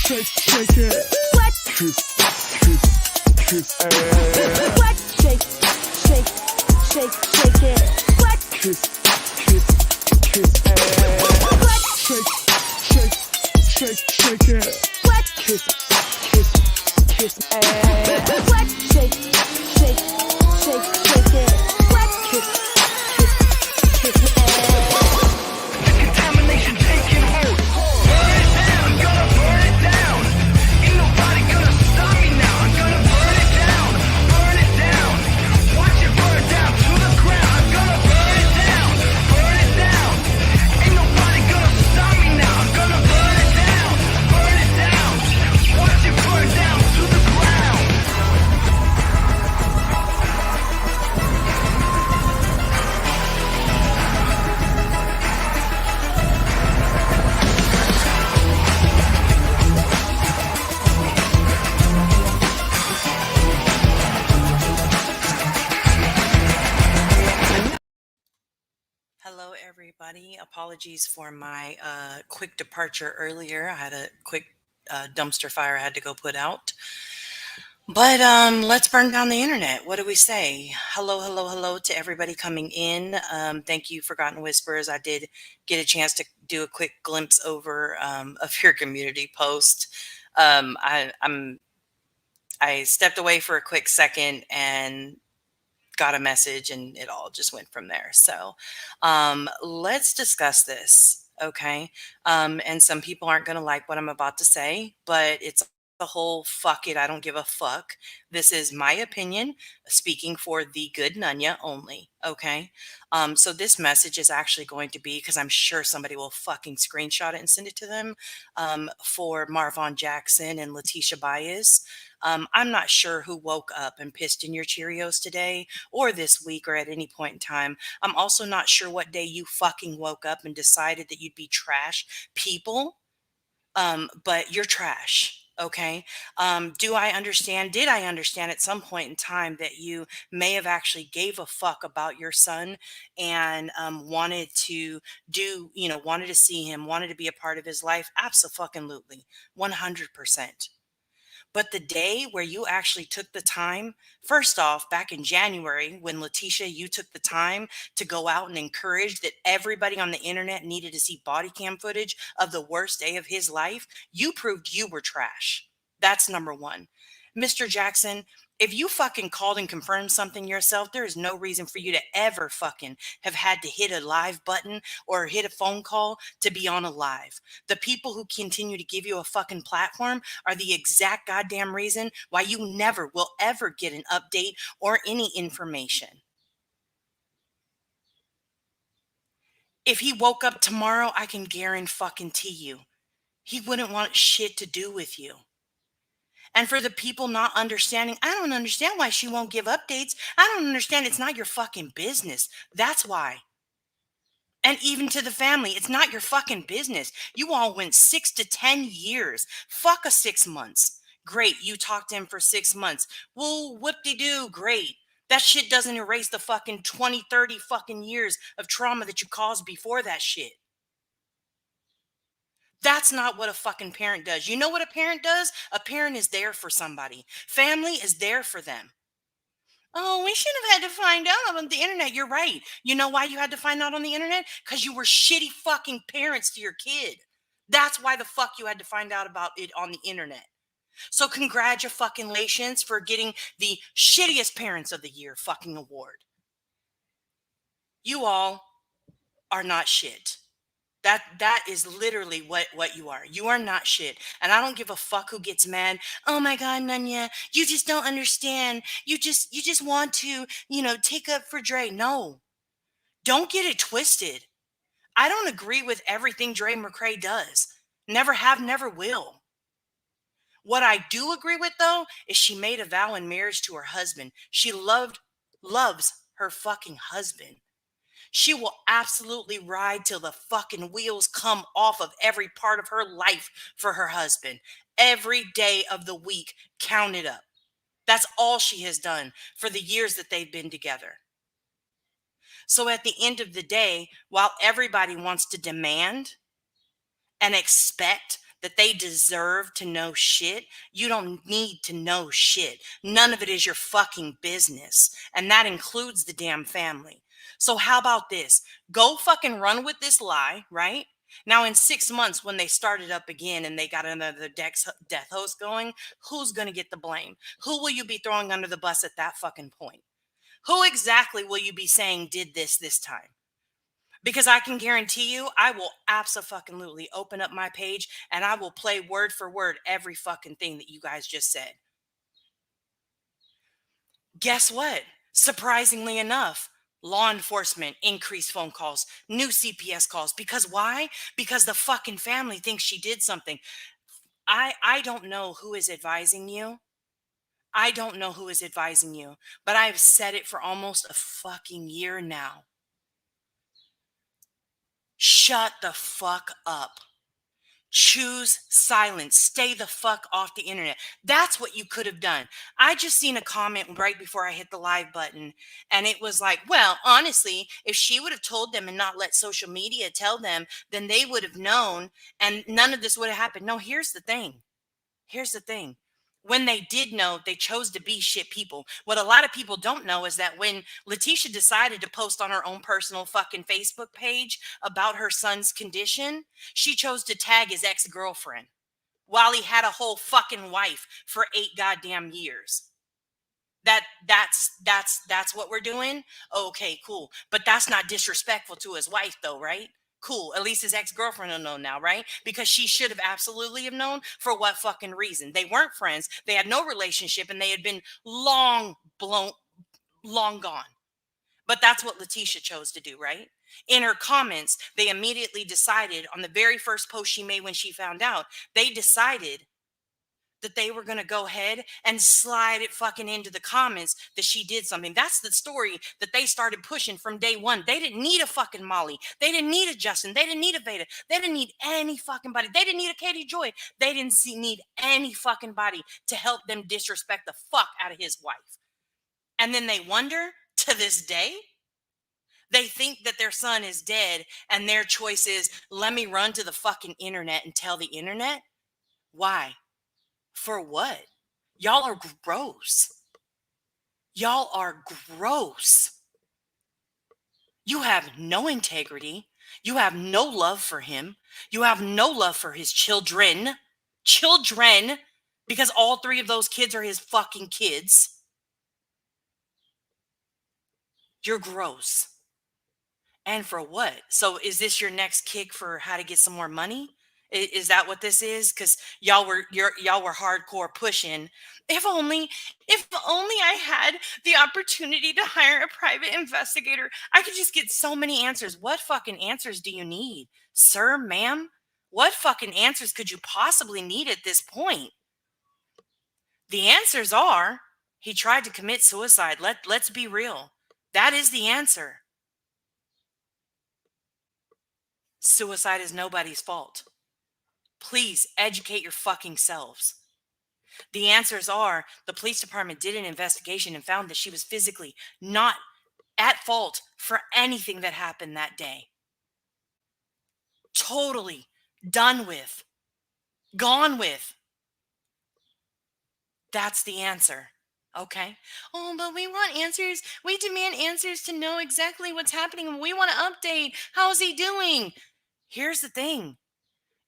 shake it. What? Kiss ass. What? Shake it. What? Kiss ass. What? Shake it. What? Kiss ass. What? Shake it. What? Kiss ass. Contamination taking hold. Burn it down, I'm gonna burn it down. Ain't nobody gonna stop me now. I'm gonna burn it down. Watch it burn down to the ground. I'm gonna burn it down. Ain't nobody gonna stop me now. I'm gonna burn it down. Watch it burn down to the ground. Hello, everybody. Apologies for my quick departure earlier. I had a quick dumpster fire I had to go put out. But let's burn down the internet. What do we say? Hello to everybody coming in. Thank you, Forgotten Whispers. I did get a chance to do a quick glimpse over of your community post. I stepped away for a quick second and got a message, and it all just went from there. So let's discuss this, okay? And some people aren't going to like what I'm about to say, but it's the whole fuck it, I don't give a fuck. This is my opinion, speaking for the good Nunya only, okay? So this message is actually going to be, because I'm sure somebody will fucking screenshot it and send it to them, for Marvon Jackson and Letitia Baez. I'm not sure who woke up and pissed in your Cheerios today or this week or at any point in time. I'm also not sure what day you fucking woke up and decided that you'd be trash people. But you're trash. Okay. Did I understand at some point in time that you may have actually gave a fuck about your son and wanted to wanted to see him, wanted to be a part of his life? Absolutely. 100%. But the day where you actually took the time, first off, back in January, when Letitia, you took the time to go out and encourage that everybody on the internet needed to see body cam footage of the worst day of his life, you proved you were trash. That's number one. Mr. Jackson, if you fucking called and confirmed something yourself, there is no reason for you to ever fucking have had to hit a live button or hit a phone call to be on a live. The people who continue to give you a fucking platform are the exact goddamn reason why you never will ever get an update or any information. If he woke up tomorrow, I can guarantee you, he wouldn't want shit to do with you. And for the people not understanding, I don't understand why she won't give updates. I don't understand. It's not your fucking business. That's why. And even to the family, it's not your fucking business. You all went 6 to 10 years. Fuck a 6 months. Great. You talked to him for 6 months. Well, whoop-de-doo. Great. That shit doesn't erase the fucking 20, 30 fucking years of trauma that you caused before that shit. That's not what a fucking parent does. You know what a parent does? A parent is there for somebody. Family is there for them. Oh, we should have had to find out on the internet. You're right. You know why you had to find out on the internet? Because you were shitty fucking parents to your kid. That's why the fuck you had to find out about it on the internet. So congratulations for getting the shittiest parents of the year fucking award. You all are not shit. That is literally what you are. You are not shit. And I don't give a fuck who gets mad. Oh my God, Nunya, you just don't understand. You just want to, take up for Dre. No. Don't get it twisted. I don't agree with everything Dre McCray does. Never have, never will. What I do agree with, though, is she made a vow in marriage to her husband. She loves her fucking husband. She will absolutely ride till the fucking wheels come off of every part of her life for her husband. Every day of the week, count it up. That's all she has done for the years that they've been together. So at the end of the day, while everybody wants to demand and expect that they deserve to know shit, you don't need to know shit. None of it is your fucking business. And that includes the damn family. So how about this? Go fucking run with this lie, right? Now, in 6 months, when they started up again and they got another death host going, who's going to get the blame? Who will you be throwing under the bus at that fucking point? Who exactly will you be saying did this time? Because I can guarantee you, I will absolutely open up my page and I will play word for word every fucking thing that you guys just said. Guess what? Surprisingly enough, law enforcement increased phone calls, new CPS calls. Because why? Because the fucking family thinks she did something. I don't know who is advising you. I don't know who is advising you, but I've said it for almost a fucking year now. Shut the fuck up. Choose silence. Stay the fuck off the internet. That's what you could have done. I just seen a comment right before I hit the live button, and it was like, well, honestly, if she would have told them and not let social media tell them, then they would have known and none of this would have happened. No, here's the thing. Here's the thing. When they did know, they chose to be shit people. What a lot of people don't know is that when Letitia decided to post on her own personal fucking Facebook page about her son's condition, she chose to tag his ex-girlfriend while he had a whole fucking wife for 8 goddamn years. That's what we're doing. Okay, cool. But that's not disrespectful to his wife though, right? Cool. At least his ex-girlfriend will know now, right? Because she should have absolutely have known. For what fucking reason? They weren't friends. They had no relationship and they had been long gone. But that's what Letitia chose to do, right? In her comments, they immediately decided on the very first post she made when she found out, they decided that they were going to go ahead and slide it fucking into the comments that she did something. That's the story that they started pushing from day one. They didn't need a fucking Molly. They didn't need a Justin. They didn't need a Veda. They didn't need any fucking body. They didn't need a Katie Joy. They didn't need any fucking body to help them disrespect the fuck out of his wife. And then they wonder to this day, they think that their son is dead and their choice is, let me run to the fucking internet and tell the internet. Why? For what? Y'all are gross. Y'all are gross. You have no integrity. You have no love for him. You have no love for his children. Children. Because all 3 of those kids are his fucking kids. You're gross. And for what? So is this your next kick for how to get some more money? Is that what this is? Because y'all were hardcore pushing. If only I had the opportunity to hire a private investigator, I could just get so many answers. What fucking answers do you need, sir, ma'am? What fucking answers could you possibly need at this point? The answers are he tried to commit suicide. Let's be real. That is the answer. Suicide is nobody's fault. Please educate your fucking selves. The answers are the police department did an investigation and found that she was physically not at fault for anything that happened that day. Totally done with, gone with. That's the answer. Okay. Oh, but we want answers. We demand answers to know exactly what's happening. We want to update. How's he doing? Here's the thing.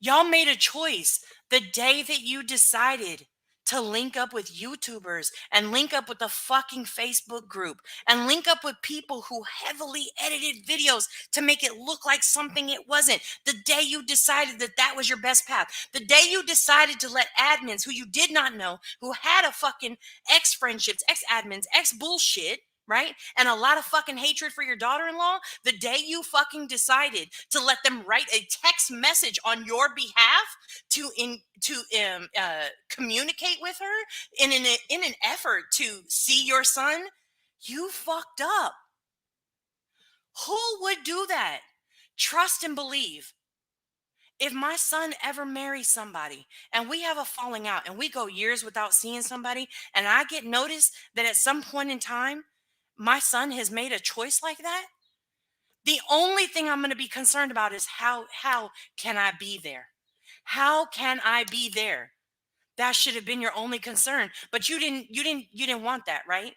Y'all made a choice the day that you decided to link up with YouTubers and link up with the fucking Facebook group and link up with people who heavily edited videos to make it look like something it wasn't. The day you decided that that was your best path. The day you decided to let admins who you did not know, who had a fucking ex-friendships, ex-admins, ex-bullshit, right? And a lot of fucking hatred for your daughter-in-law, the day you fucking decided to let them write a text message on your behalf to communicate with her in an effort to see your son, you fucked up. Who would do that? Trust and believe. If my son ever marries somebody and we have a falling out and we go years without seeing somebody and I get notice that at some point in time my son has made a choice like that, the only thing I'm going to be concerned about is how can I be there? How can I be there? That should have been your only concern, but you didn't want that, right?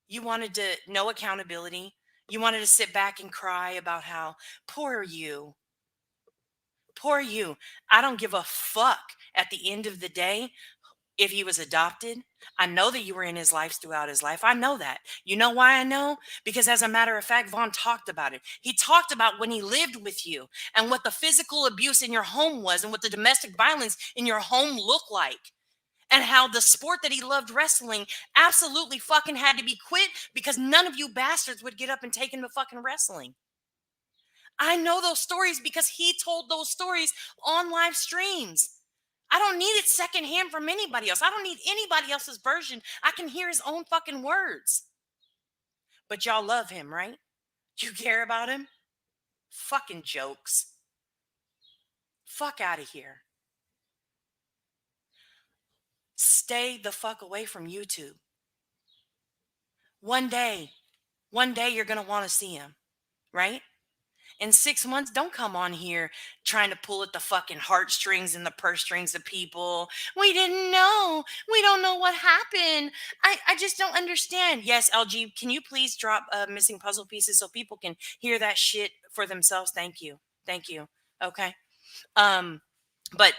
You wanted to no accountability. You wanted to sit back and cry about how poor you, poor you. I don't give a fuck at the end of the day if he was adopted. I know that you were in his life throughout his life. I know that. You know why I know? Because as a matter of fact, Vaughn talked about it. He talked about when he lived with you and what the physical abuse in your home was and what the domestic violence in your home looked like. And how the sport that he loved, wrestling, absolutely fucking had to be quit because none of you bastards would get up and take him to fucking wrestling. I know those stories because he told those stories on live streams. I don't need it secondhand from anybody else. I don't need anybody else's version. I can hear his own fucking words. But y'all love him, right? You care about him? Fucking jokes. Fuck out of here. Stay the fuck away from YouTube. One day, you're going to want to see him, right? In 6 months, don't come on here trying to pull at the fucking heartstrings and the purse strings of people. We didn't know. We don't know what happened. I just don't understand. Yes, LG, can you please drop missing puzzle pieces so people can hear that shit for themselves? Thank you. Thank you. Okay. But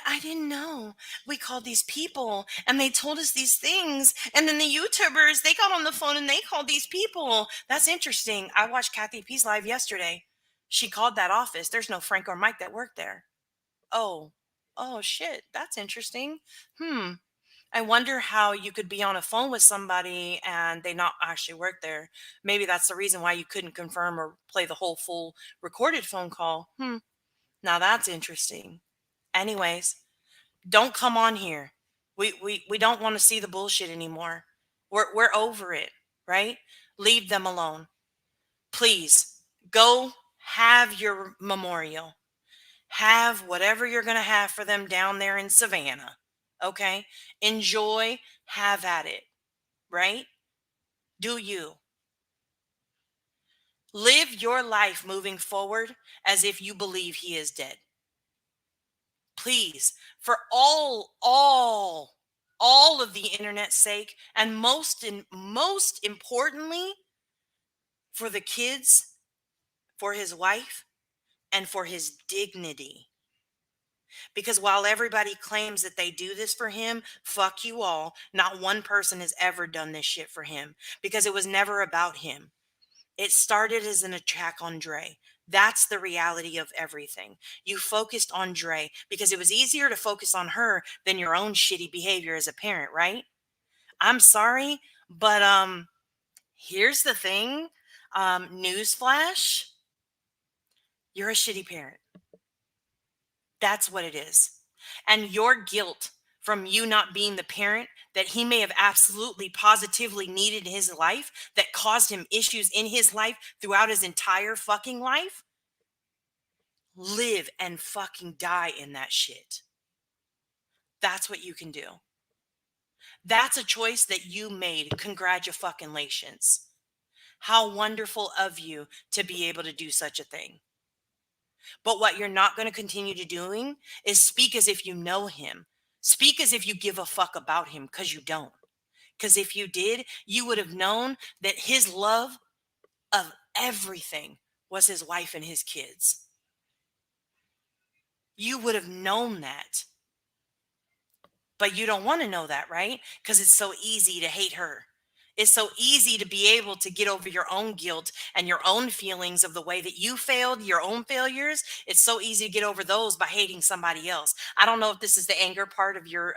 I didn't know. We called these people and they told us these things. And then the YouTubers, they got on the phone and they called these people. That's interesting. I watched Kathy P's live yesterday. She called that office. There's no Frank or Mike that worked there. Oh, oh shit. That's interesting. I wonder how you could be on a phone with somebody and they not actually work there. Maybe that's the reason why you couldn't confirm or play the whole full recorded phone call. Now that's interesting. Anyways, don't come on here. We don't want to see the bullshit anymore. We're over it, right? Leave them alone. Please go have your memorial. Have whatever you're going to have for them down there in Savannah. Okay? Enjoy, have at it, right? Do you. Live your life moving forward as if you believe he is dead. Please, for all of the internet's sake, and most importantly, for the kids, for his wife, and for his dignity. Because while everybody claims that they do this for him, fuck you all. Not one person has ever done this shit for him because it was never about him. It started as an attack on Dre. That's the reality of everything. You focused on Dre because it was easier to focus on her than your own shitty behavior as a parent, right? I'm sorry, but here's the thing. Newsflash, you're a shitty parent. That's what it is. And your guilt from you not being the parent that he may have absolutely positively needed in his life that caused him issues in his life throughout his entire fucking life, live and fucking die in that shit. That's what you can do. That's a choice that you made. Congratulations. How wonderful of you to be able to do such a thing. But what you're not going to continue to doing is speak as if you know him. Speak as if you give a fuck about him, because you don't. Because if you did, you would have known that his love of everything was his wife and his kids. You would have known that. But you don't want to know that, right? Because it's so easy to hate her. It's so easy to be able to get over your own guilt and your own feelings of the way that you failed, your own failures. It's so easy to get over those by hating somebody else. I don't know if this is the anger part of your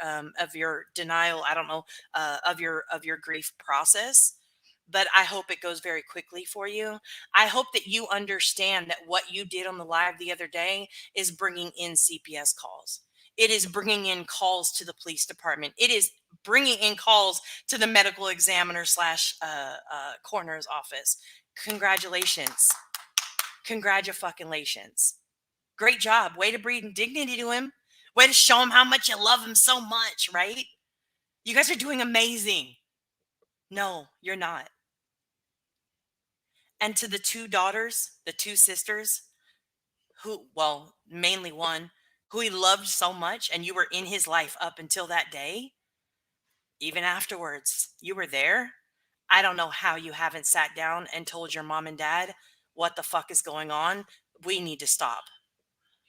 denial. I don't know of your grief process, but I hope it goes very quickly for you. I hope that you understand that what you did on the live the other day is bringing in CPS calls. It is bringing in calls to the police department. It is bringing in calls to the medical examiner slash coroner's office. Congratulations. Congratulations. Great job. Way to breathe dignity to him. Way to show him how much you love him so much, right? You guys are doing amazing. No, you're not. And to the two daughters, the two sisters, well, mainly one, who he loved so much and you were in his life up until that day, even afterwards, you were there. I don't know how you haven't sat down and told your mom and dad what the fuck is going on. We need to stop.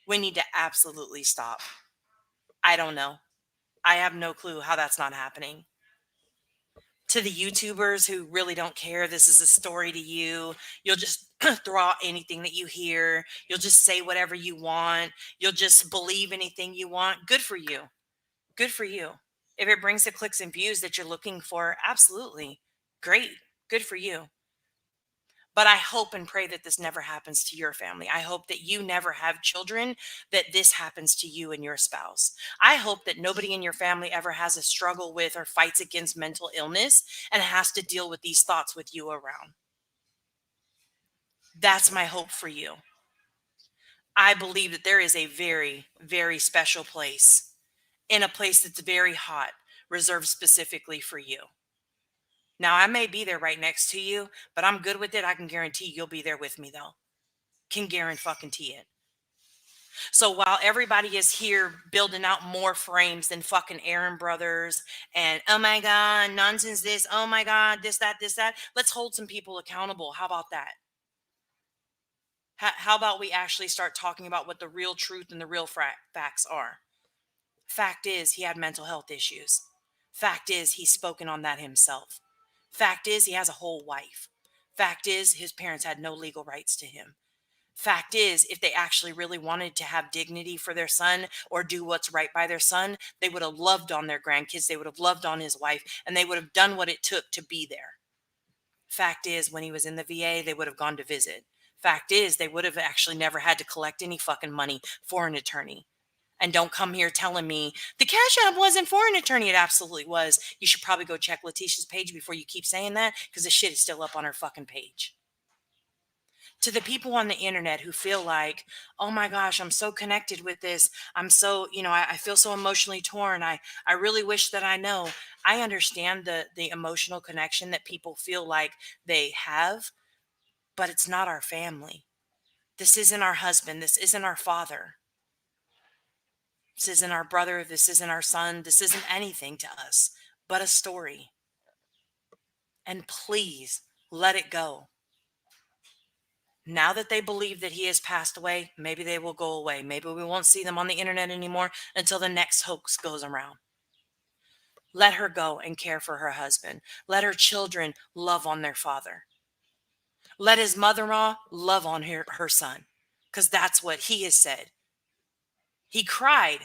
We need to absolutely stop. I don't know. I have no clue how that's not happening. To the YouTubers who really don't care, this is a story to you. You'll just throw out anything that you hear. You'll just say whatever you want. You'll just believe anything you want. Good for you. Good for you. If it brings the clicks and views that you're looking for, absolutely. Great. Good for you. But I hope and pray that this never happens to your family. I hope that you never have children, that this happens to you and your spouse. I hope that nobody in your family ever has a struggle with or fights against mental illness and has to deal with these thoughts with you around. That's my hope for you. I believe that there is a very, very special place, in a place that's very hot, reserved specifically for you. Now, I may be there right next to you, but I'm good with it. I can guarantee you'll be there with me, though. Can guarantee it. So while everybody is here building out more frames than fucking Aaron Brothers and oh my God, nonsense this, oh my God, this, that, let's hold some people accountable. How about that? How about we actually start talking about what the real truth and the real facts are? Fact is, he had mental health issues. Fact is, he's spoken on that himself. Fact is, he has a whole wife. Fact is, his parents had no legal rights to him. Fact is, if they actually really wanted to have dignity for their son or do what's right by their son, they would have loved on their grandkids. They would have loved on his wife, and they would have done what it took to be there. Fact is, when he was in the VA, they would have gone to visit. Fact is, they would have actually never had to collect any fucking money for an attorney. And don't come here telling me the Cash App wasn't for an attorney. It absolutely was. You should probably go check Letitia's page before you keep saying that, because the shit is still up on her fucking page. To the people on the internet who feel like, oh my gosh, I'm so connected with this. I'm so, I feel so emotionally torn. I really wish that I know. I understand the emotional connection that people feel like they have, but it's not our family. This isn't our husband. This isn't our father. This isn't our brother. This isn't our son. This isn't anything to us but a story. And please let it go. Now that they believe that he has passed away, maybe they will go away. Maybe we won't see them on the internet anymore until the next hoax goes around. Let her go and care for her husband. Let her children love on their father. Let his mother-in-law love on her son, because that's what he has said. He cried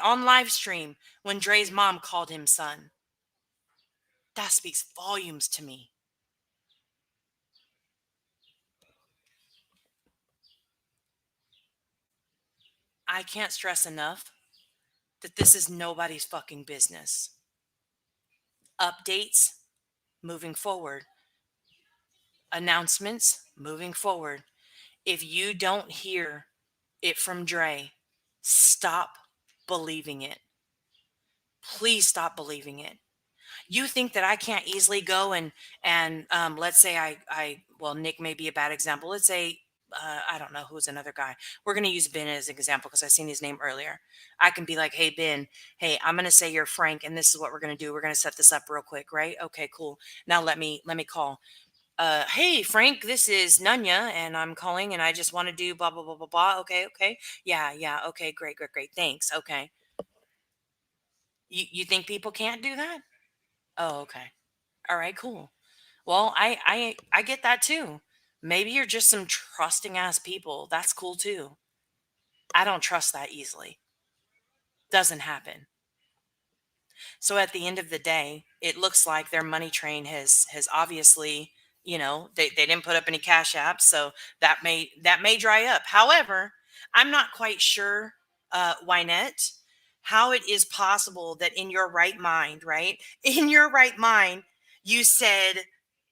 on live stream when Dre's mom called him son. That speaks volumes to me. I can't stress enough that this is nobody's fucking business. Updates moving forward. Announcements moving forward. If you don't hear it from Dre, stop believing it. Please stop believing it. You think that I can't easily go and let's say well, Nick may be a bad example. Let's say I don't know who's another guy. We're gonna use Ben as an example because I seen his name earlier. I can be like, hey Ben, hey, I'm gonna say you're Frank, and this is what we're gonna do. We're gonna set this up real quick, right? Okay, cool. Now let me call. Hey Frank, this is Nunya, and I'm calling, and I just want to do blah blah blah blah blah. Okay, yeah, okay, great, thanks. Okay, you think people can't do that? Oh, okay. All right, cool. Well, I get that too. Maybe you're just some trusting ass people. That's cool too. I don't trust that easily. Doesn't happen. So at the end of the day, it looks like their money train has obviously, they didn't put up any cash apps, so that may dry up. However, I'm not quite sure, Wynette, how it is possible that in your right mind, right? In your right mind, you said,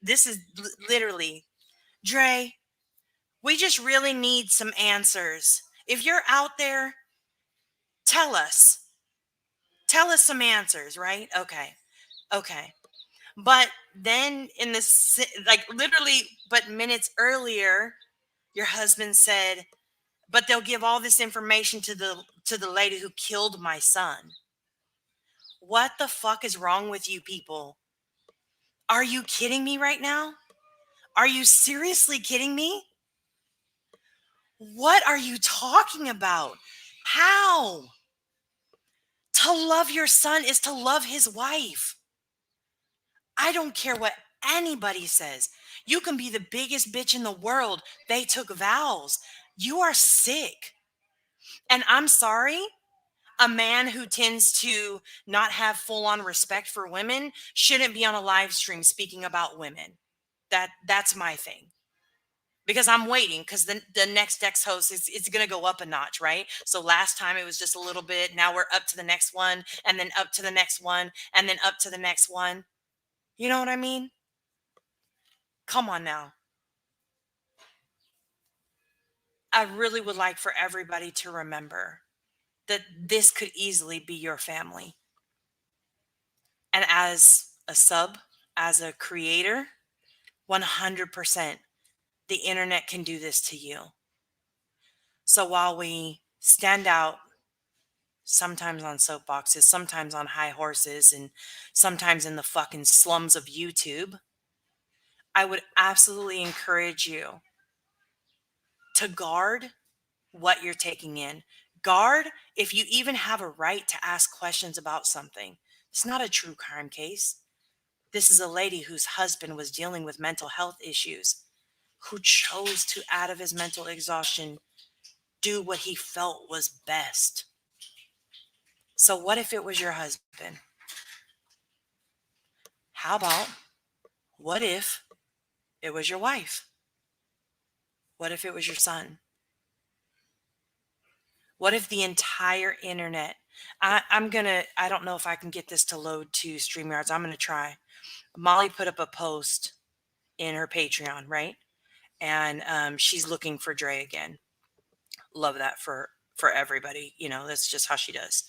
this is literally, Dre, we just really need some answers. If you're out there, tell us. Tell us some answers, right? Okay. But then like literally, but minutes earlier, your husband said, but they'll give all this information to the lady who killed my son. What the fuck is wrong with you people? Are you kidding me right now? Are you seriously kidding me? What are you talking about? How? To love your son is to love his wife. I don't care what anybody says. You can be the biggest bitch in the world. They took vows. You are sick. And I'm sorry, a man who tends to not have full on respect for women shouldn't be on a live stream speaking about women. That's my thing. Because I'm waiting, because the next Dex host is it's going to go up a notch, right? So last time it was just a little bit. Now we're up to the next one, and then up to the next one, and then up to the next one. You know what I mean? Come on now. I really would like for everybody to remember that this could easily be your family. And as a sub, as a creator, 100%, the internet can do this to you. So while we stand out sometimes on soapboxes, sometimes on high horses, and sometimes in the fucking slums of YouTube, I would absolutely encourage you to guard what you're taking in. Guard if you even have a right to ask questions about something. It's not a true crime case. This is a lady whose husband was dealing with mental health issues, who chose to, out of his mental exhaustion, do what he felt was best. So, what if it was your husband? How about what if it was your wife? What if it was your son? What if the entire internet? I don't know if I can get this to load to StreamYards. I'm going to try. Molly put up a post in her Patreon, right? And she's looking for Dre again. Love that for everybody. You know, that's just how she does.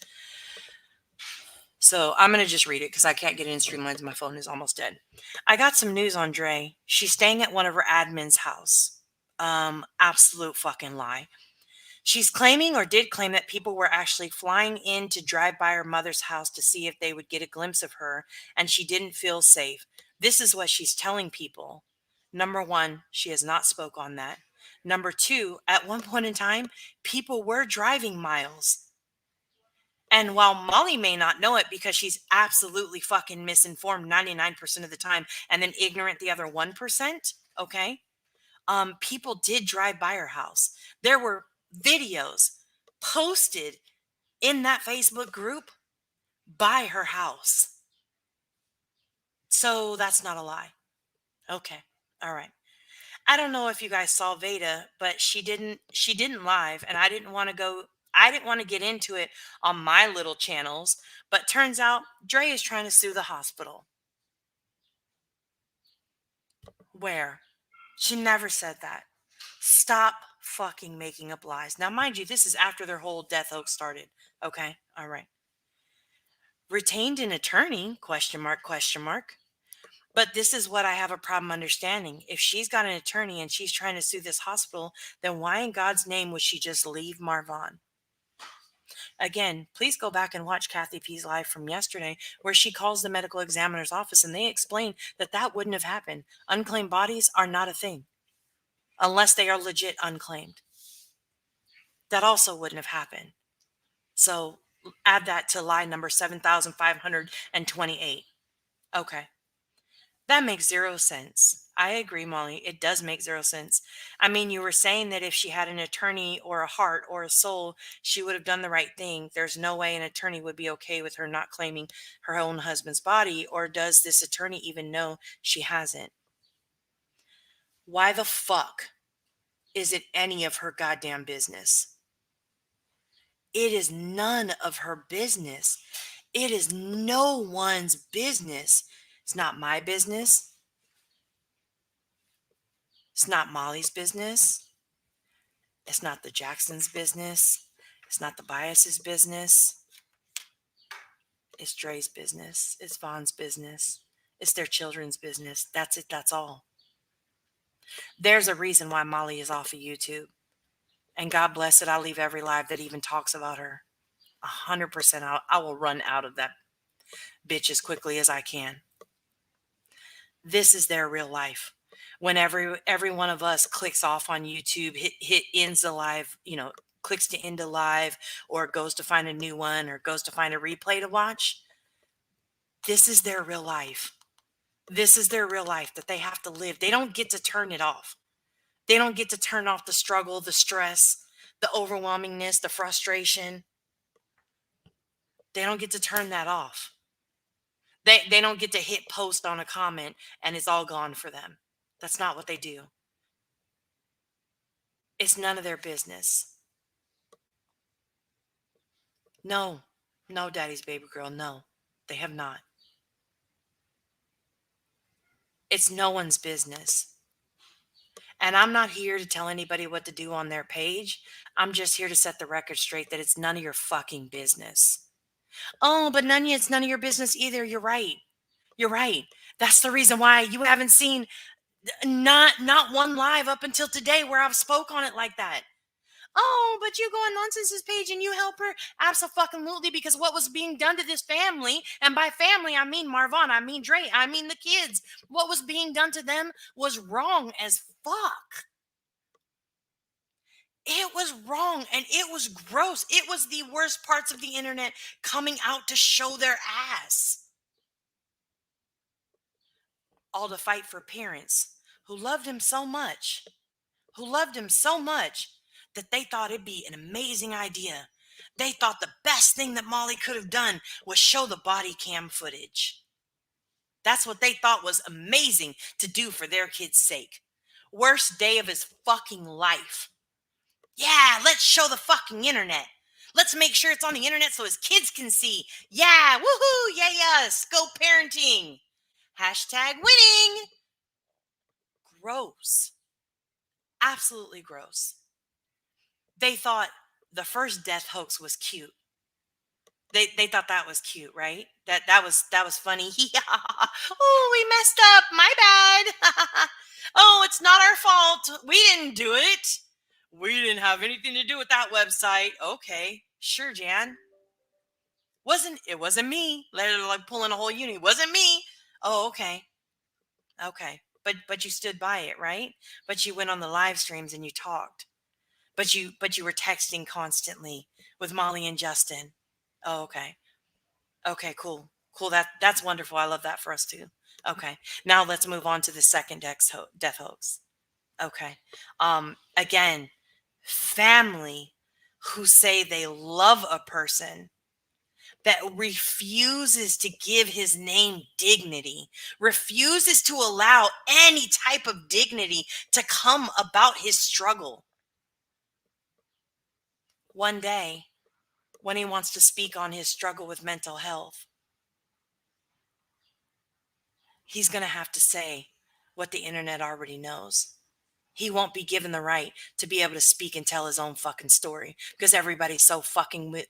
So I'm going to just read it because I can't get it in Streamlines. My phone is almost dead. I got some news on Dre. She's staying at one of her admin's house. Absolute fucking lie. She's claiming, or did claim, that people were actually flying in to drive by her mother's house to see if they would get a glimpse of her, and she didn't feel safe. This is what she's telling people. Number one, she has not spoke on that. Number two, at one point in time, people were driving miles. And while Molly may not know it because she's absolutely fucking misinformed 99% of the time and then ignorant the other 1%, okay? People did drive by her house. There were videos posted in that Facebook group by her house. So that's not a lie. Okay. All right. I don't know if you guys saw Veda, but she didn't live, and I didn't want to get into it on my little channels, but turns out Dre is trying to sue the hospital. Where? She never said that. Stop fucking making up lies. Now, mind you, this is after their whole death hoax started. Okay? All right. Retained an attorney, question mark, question mark. But this is what I have a problem understanding. If she's got an attorney and she's trying to sue this hospital, then why in God's name would she just leave Marvon? Again, please go back and watch Kathy P's live from yesterday, where she calls the medical examiner's office and they explain that that wouldn't have happened. Unclaimed bodies are not a thing unless they are legit unclaimed. That also wouldn't have happened. So add that to lie number 7,528. Okay. That makes zero sense. I agree, Molly. It does make zero sense. I mean, you were saying that if she had an attorney or a heart or a soul, she would have done the right thing. There's no way an attorney would be okay with her not claiming her own husband's body. Or does this attorney even know she hasn't? Why the fuck is it any of her goddamn business? It is none of her business. It is no one's business. It's not my business. It's not Molly's business. It's not the Jackson's business. It's not the Bias's business. It's Dre's business. It's Vaughn's business. It's their children's business. That's it. That's all. There's a reason why Molly is off of YouTube. And God bless it, I'll leave every live that even talks about her. 100%. I will run out of that bitch as quickly as I can. This is their real life. When every one of us clicks off on YouTube, hit ends the live, clicks to end a live, or goes to find a new one, or goes to find a replay to watch. This is their real life. This is their real life that they have to live. They don't get to turn it off. They don't get to turn off the struggle, the stress, the overwhelmingness, the frustration. They don't get to turn that off. They don't get to hit post on a comment and it's all gone for them. That's not what they do. It's none of their business. No, no, daddy's baby girl, no, they have not. It's no one's business. And I'm not here to tell anybody what to do on their page. I'm just here to set the record straight that it's none of your fucking business. Oh, but Nunya, it's none of your business either. You're right. You're right. That's the reason why you haven't seen not one live up until today where I've spoke on it like that. Oh, but you go on Nonsense's page and you help her? Absolutely, because what was being done to this family, and by family, I mean Marvon, I mean Dre, I mean the kids. What was being done to them was wrong as fuck. It was wrong and it was gross. It was the worst parts of the internet coming out to show their ass. All to fight for parents who loved him so much, that they thought it'd be an amazing idea. They thought the best thing that Molly could have done was show the body cam footage. That's what they thought was amazing to do for their kid's sake. Worst day of his fucking life. Yeah, let's show the fucking internet. Let's make sure it's on the internet so his kids can see. Yeah, woohoo, yeah, scope parenting. Hashtag winning. Gross. Absolutely gross. They thought the first death hoax was cute. They thought that was cute, right? That was funny. Oh, we messed up. My bad. Oh, it's not our fault. We didn't do it. We didn't have anything to do with that website. Okay, sure, Jan. It wasn't me. Like pulling a whole uni. Wasn't me. Oh, okay. Okay. But you stood by it, right? But you went on the live streams and you talked. But you were texting constantly with Molly and Justin. Oh, okay. Okay, cool. Cool. That's wonderful. I love that for us too. Okay. Now let's move on to the second death hoax. Okay. Again, family who say they love a person that refuses to give his name dignity, refuses to allow any type of dignity to come about his struggle. One day, when he wants to speak on his struggle with mental health, he's going to have to say what the internet already knows. He won't be given the right to be able to speak and tell his own fucking story because everybody's so fucking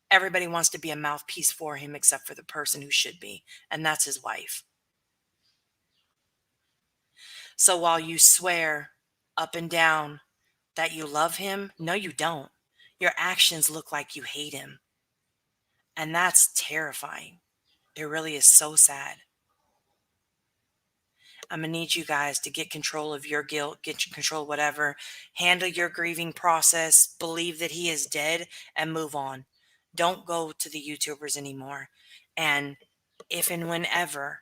everybody wants to be a mouthpiece for him except for the person who should be, and that's his wife. So while you swear up and down that you love him, no, you don't. Your actions look like you hate him. And that's terrifying. It really is so sad. I'm going to need you guys to get control of your guilt, get control of whatever, handle your grieving process, believe that he is dead, and move on. Don't go to the YouTubers anymore. And if and whenever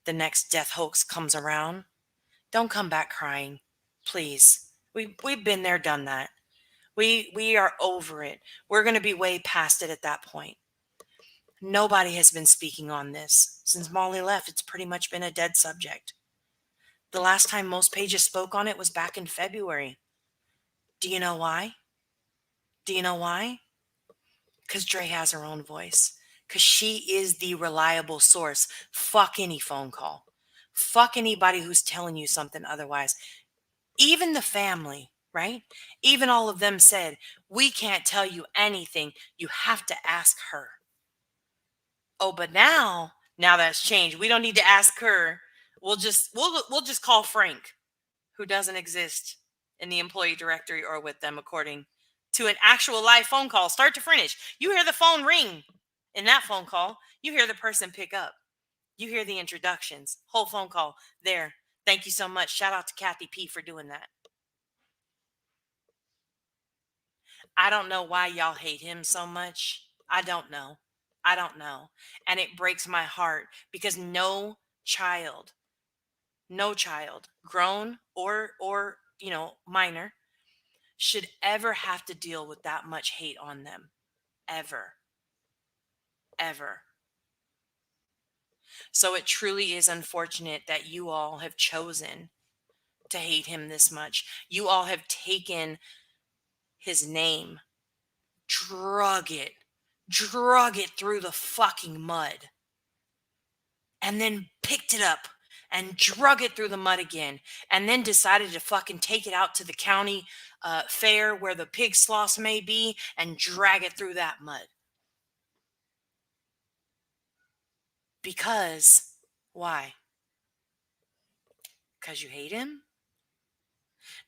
the next death hoax comes around, don't come back crying. Please. We've been there, done that. We are over it. We're going to be way past it at that point. Nobody has been speaking on this. Since Molly left, it's pretty much been a dead subject. The last time most pages spoke on it was back in February. Do you know why? Do you know why? Because Dre has her own voice. Because she is the reliable source. Fuck any phone call. Fuck anybody who's telling you something otherwise. Even the family, right? Even all of them said, we can't tell you anything. You have to ask her. Oh, but now that's changed. We don't need to ask her. We'll just call Frank, who doesn't exist in the employee directory or with them, according to an actual live phone call, start to finish. You hear the phone ring in that phone call, you hear the person pick up, you hear the introductions, whole phone call there. Thank you so much. Shout out to Kathy P for doing that. I don't know why y'all hate him so much. I don't know. I don't know. And it breaks my heart because child, no child, grown or, minor, should ever have to deal with that much hate on them. Ever. Ever. So it truly is unfortunate that you all have chosen to hate him this much. You all have taken his name, drug it through the fucking mud, and then picked it up and drug it through the mud again, and then decided to fucking take it out to the county fair where the pig sloughs may be and drag it through that mud. Because, why? Because you hate him?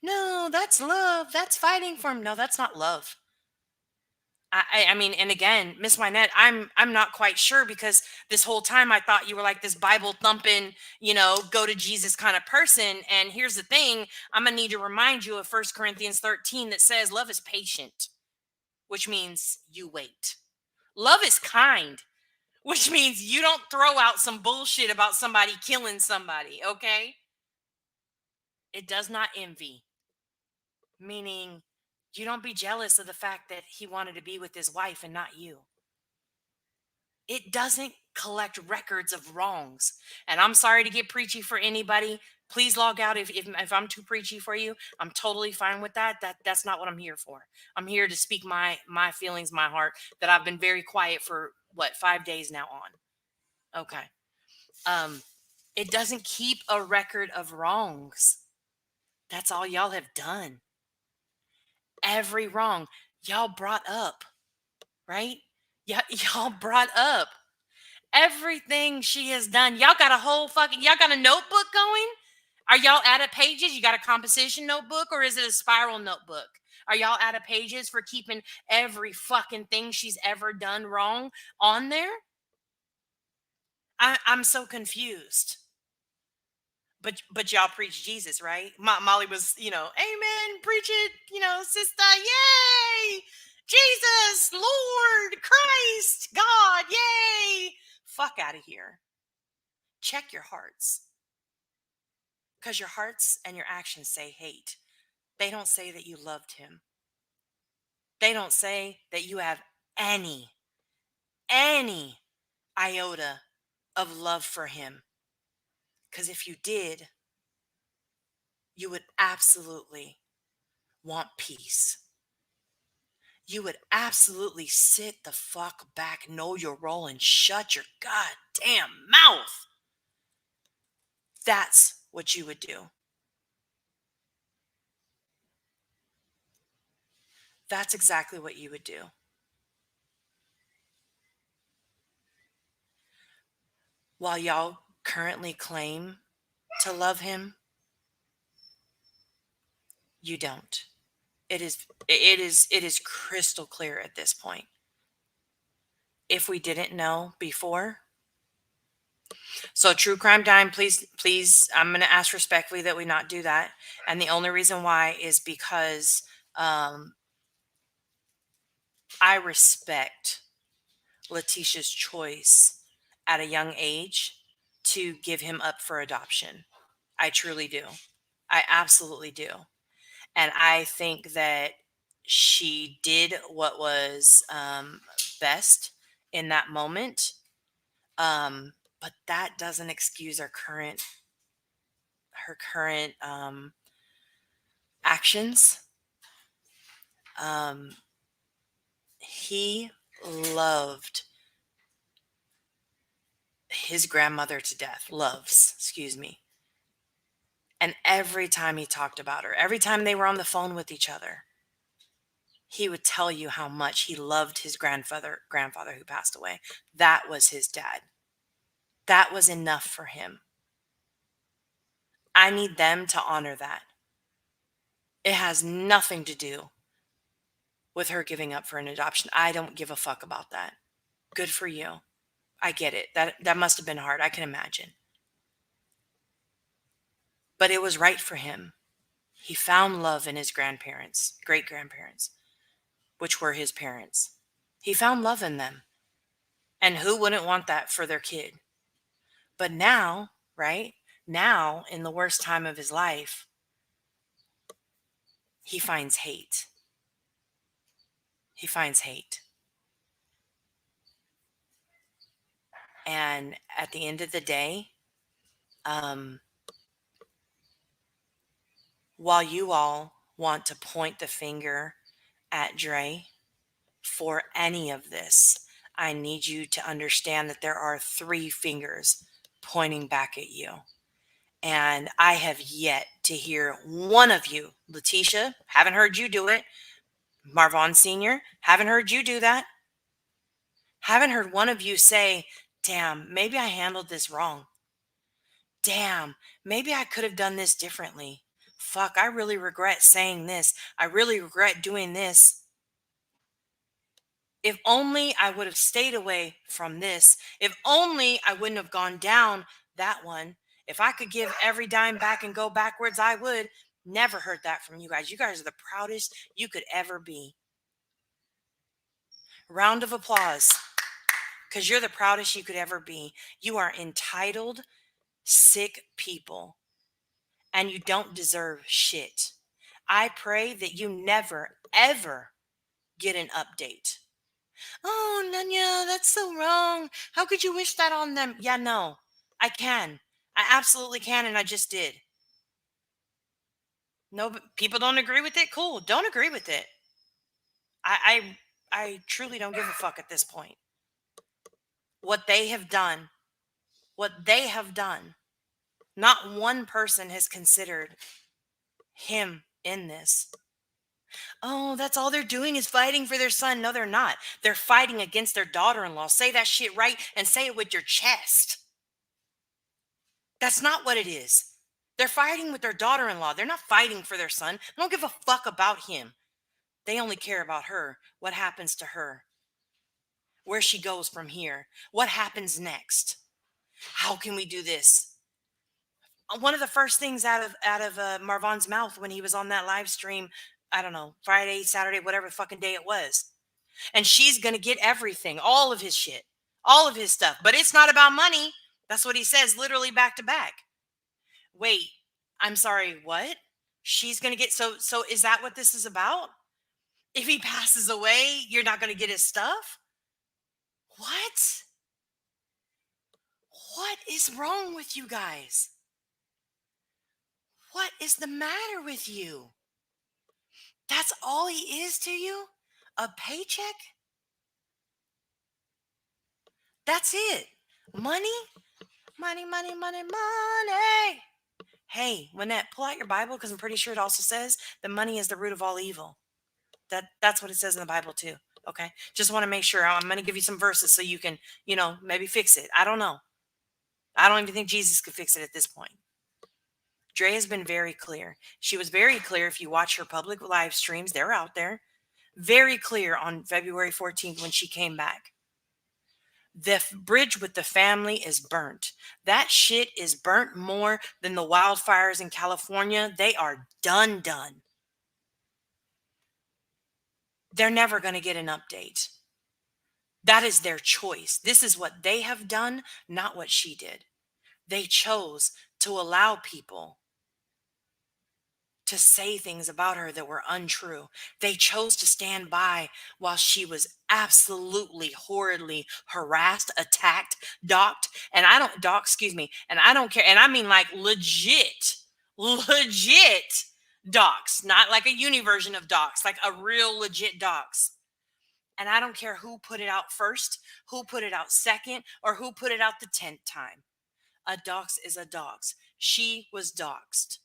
No, that's love. That's fighting for him. No, that's not love. I mean, and again, Miss Wynette, I'm not quite sure because this whole time I thought you were like this Bible thumping, go to Jesus kind of person. And here's the thing, I'm gonna need to remind you of 1 Corinthians 13 that says love is patient, which means you wait. Love is kind, which means you don't throw out some bullshit about somebody killing somebody, okay? It does not envy, meaning you don't be jealous of the fact that he wanted to be with his wife and not you. It doesn't collect records of wrongs. And I'm sorry to get preachy for anybody. Please log out if I'm too preachy for you. I'm totally fine with that. That's not what I'm here for. I'm here to speak my feelings, my heart, that I've been very quiet for 5 days now on. Okay. It doesn't keep a record of wrongs. That's all y'all have done. Every wrong y'all brought up, right? Yeah, y'all brought up everything she has done. Y'all got y'all got a notebook going? Are y'all out of pages? You got a composition notebook or is it a spiral notebook? Are y'all out of pages for keeping every fucking thing she's ever done wrong on there? I'm so confused. But y'all preach Jesus, right? Molly was, amen, preach it, sister, yay! Jesus, Lord, Christ, God, yay! Fuck out of here. Check your hearts. Because your hearts and your actions say hate. They don't say that you loved him. They don't say that you have any iota of love for him. Because if you did, you would absolutely want peace. You would absolutely sit the fuck back, know your role, and shut your goddamn mouth. That's what you would do. That's exactly what you would do. While y'all currently claim to love him, you don't. It is crystal clear at this point. If we didn't know before. So true crime dime, please, I'm going to ask respectfully that we not do that. And the only reason why is because I respect Letitia's choice at a young age to give him up for adoption. I truly do. I absolutely do. And I think that she did what was best in that moment. But that doesn't excuse her current actions. He loved his grandmother to death. Excuse me. And every time he talked about her, every time they were on the phone with each other, he would tell you how much he loved his grandfather who passed away. That was his dad. That was enough for him. I need them to honor that. It has nothing to do with her giving up for an adoption. I don't give a fuck about that. Good for you. I get it. That must have been hard. I can imagine. But it was right for him. He found love in his grandparents, great grandparents, which were his parents. He found love in them. And who wouldn't want that for their kid? But now, right? Now, in the worst time of his life, he finds hate. He finds hate. And at the end of the day, um, while you all want to point the finger at Dre for any of this, I need you to understand that there are three fingers pointing back at you. And I have yet to hear one of you, Letitia, haven't heard you do it. Marvon Sr., haven't heard you do that. Haven't heard one of you say, damn, maybe I handled this wrong. Damn, maybe I could have done this differently. Fuck, I really regret saying this. I really regret doing this. If only I would have stayed away from this. If only I wouldn't have gone down that one. If I could give every dime back and go backwards, I would. Never heard that from you guys. You guys are the proudest you could ever be. Round of applause. Because you're the proudest you could ever be. You are entitled, sick people. And you don't deserve shit. I pray that you never, ever get an update. Oh, Nanya, that's so wrong. How could you wish that on them? Yeah, no, I can. I absolutely can, and I just did. No, but people don't agree with it. Cool. Don't agree with it. I truly don't give a fuck at this point. What they have done, not one person has considered him in this. Oh, that's all they're doing is fighting for their son. No, they're not. They're fighting against their daughter-in-law. Say that shit right and say it with your chest. That's not what it is. They're fighting with their daughter-in-law. They're not fighting for their son. They don't give a fuck about him. They only care about her. What happens to her? Where she goes from here? What happens next? How can we do this? One of the first things out of Marvon's mouth when he was on that live stream, I don't know, Friday, Saturday, whatever fucking day it was. And she's going to get everything, all of his shit, all of his stuff. But it's not about money. That's what he says, literally back to back. Wait, I'm sorry, what? She's going to get, so is that what this is about? If he passes away, you're not going to get his stuff? What? What is wrong with you guys? What is the matter with you? That's all he is to you? A paycheck? That's it. Money? Money, money, money, money. Hey, Lynette, pull out your Bible because I'm pretty sure it also says that money is the root of all evil. That's what it says in the Bible too. Okay. Just want to make sure. I'm going to give you some verses so you can, maybe fix it. I don't know. I don't even think Jesus could fix it at this point. Dre has been very clear. She was very clear. If you watch her public live streams, they're out there. Very clear on February 14th when she came back. The bridge with the family is burnt. That shit is burnt more than the wildfires in California. They are done. They're never going to get an update. That is their choice. This is what they have done, not what she did. They chose to allow people to say things about her that were untrue. They chose to stand by while she was absolutely horridly harassed, attacked, doxed, and I don't care. And I mean like legit dox, not like a uni version of dox, like a real legit dox. And I don't care who put it out first, who put it out second, or who put it out the 10th time. A dox is a dox. She was doxed.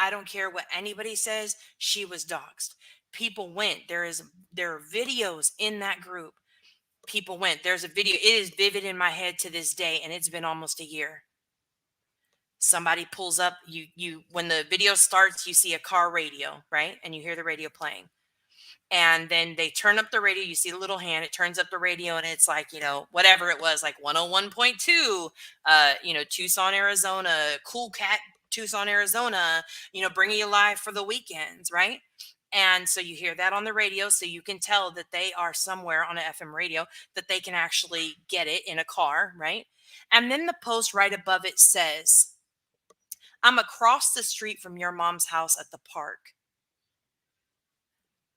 I don't care what anybody says. She was doxed. People went. There are videos in that group. People went. There's a video. It is vivid in my head to this day, and it's been almost a year. Somebody pulls up, you when the video starts, you see a car radio, right? And you hear the radio playing. And then they turn up the radio, you see the little hand, it turns up the radio, and it's like, whatever it was, like 101.2, Tucson, Arizona, Cool Cat, Tucson, Arizona, bringing you live for the weekends, right? And so you hear that on the radio, so you can tell that they are somewhere on an FM radio, that they can actually get it in a car, right? And then the post right above it says, I'm across the street from your mom's house at the park.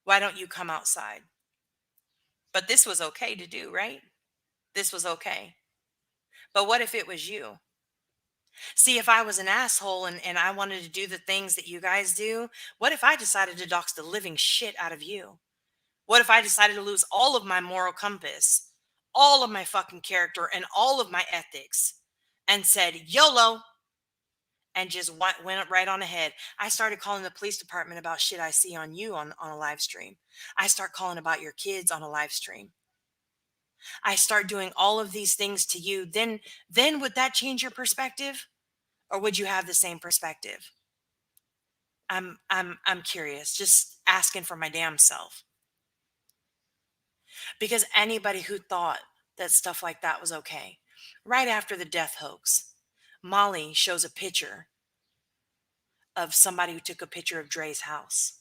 Why don't you come outside? But this was okay to do, right? This was okay. But what if it was you? See, if I was an asshole and I wanted to do the things that you guys do, what if I decided to dox the living shit out of you? What if I decided to lose all of my moral compass, all of my fucking character, and all of my ethics and said, YOLO, and just went right on ahead? I started calling the police department about shit I see on you on a live stream. I start calling about your kids on a live stream. I start doing all of these things to you, then would that change your perspective? Or would you have the same perspective? I'm curious, just asking for my damn self. Because anybody who thought that stuff like that was okay, right after the death hoax, Molly shows a picture of somebody who took a picture of Dre's house.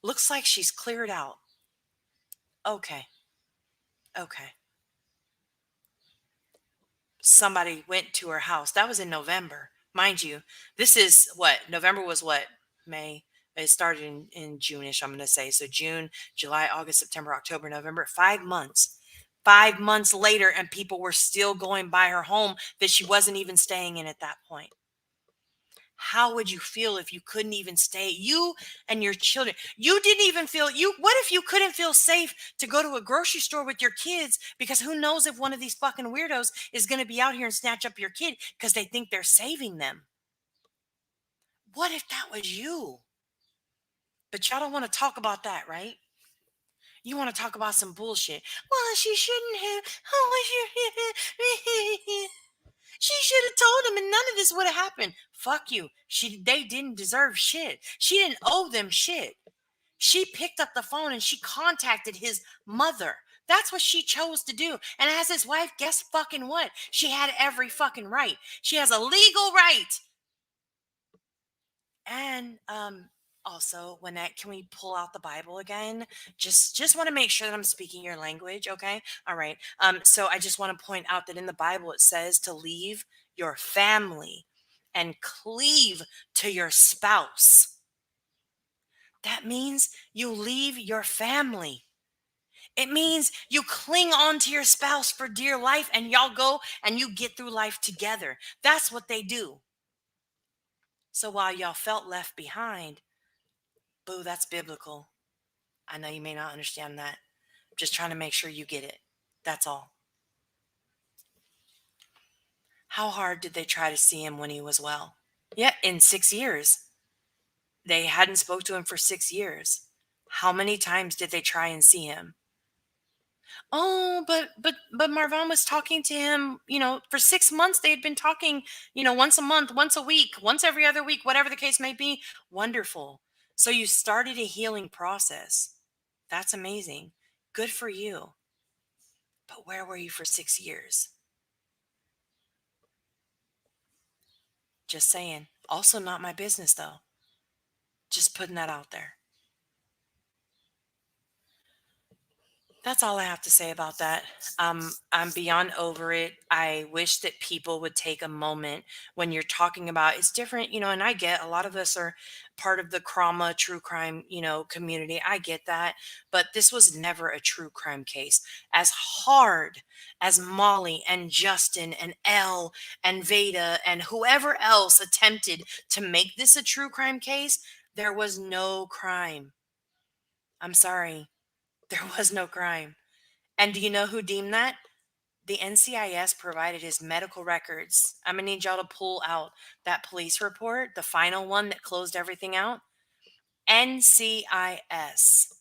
Looks like she's cleared out. Okay. Okay. Somebody went to her house. That was in November. Mind you, this is what? November was what? May. It started in June-ish, I'm going to say. So June, July, August, September, October, November. 5 months. 5 months later, and people were still going by her home that she wasn't even staying in at that point. How would you feel if you couldn't even stay? You and your children. You didn't even feel you. What if you couldn't feel safe to go to a grocery store with your kids? Because who knows if one of these fucking weirdos is going to be out here and snatch up your kid because they think they're saving them. What if that was you? But y'all don't want to talk about that, right? You want to talk about some bullshit. Well, she shouldn't have. Oh, she should have told him and none of this would have happened. Fuck you. They didn't deserve shit. She didn't owe them shit. She picked up the phone and she contacted his mother. That's what she chose to do. And as his wife, guess fucking what? She had every fucking right. She has a legal right. And also, can we pull out the Bible again? Just want to make sure that I'm speaking your language, okay? All right. So I just want to point out that in the Bible it says to leave your family and cleave to your spouse. That means you leave your family. It means you cling on to your spouse for dear life and y'all go and you get through life together. That's what they do. So while y'all felt left behind, boo, that's biblical. I know you may not understand that. Just trying to make sure you get it. That's all. How hard did they try to see him when he was well? Yeah, in 6 years. They hadn't spoke to him for 6 years. How many times did they try and see him? Oh, but Marvin was talking to him, for 6 months they had been talking, once a month, once a week, once every other week, whatever the case may be. Wonderful. So you started a healing process. That's amazing. Good for you. But where were you for 6 years? Just saying. Also not my business though. Just putting that out there. That's all I have to say about that. I'm beyond over it. I wish that people would take a moment when you're talking about it's different, and I get a lot of us are part of the trauma, true crime, community. I get that. But this was never a true crime case. As hard as Molly and Justin and Elle and Veda and whoever else attempted to make this a true crime case, there was no crime. I'm sorry. There was no crime. And do you know who deemed that? The NCIS provided his medical records. I'm going to need y'all to pull out that police report, the final one that closed everything out. NCIS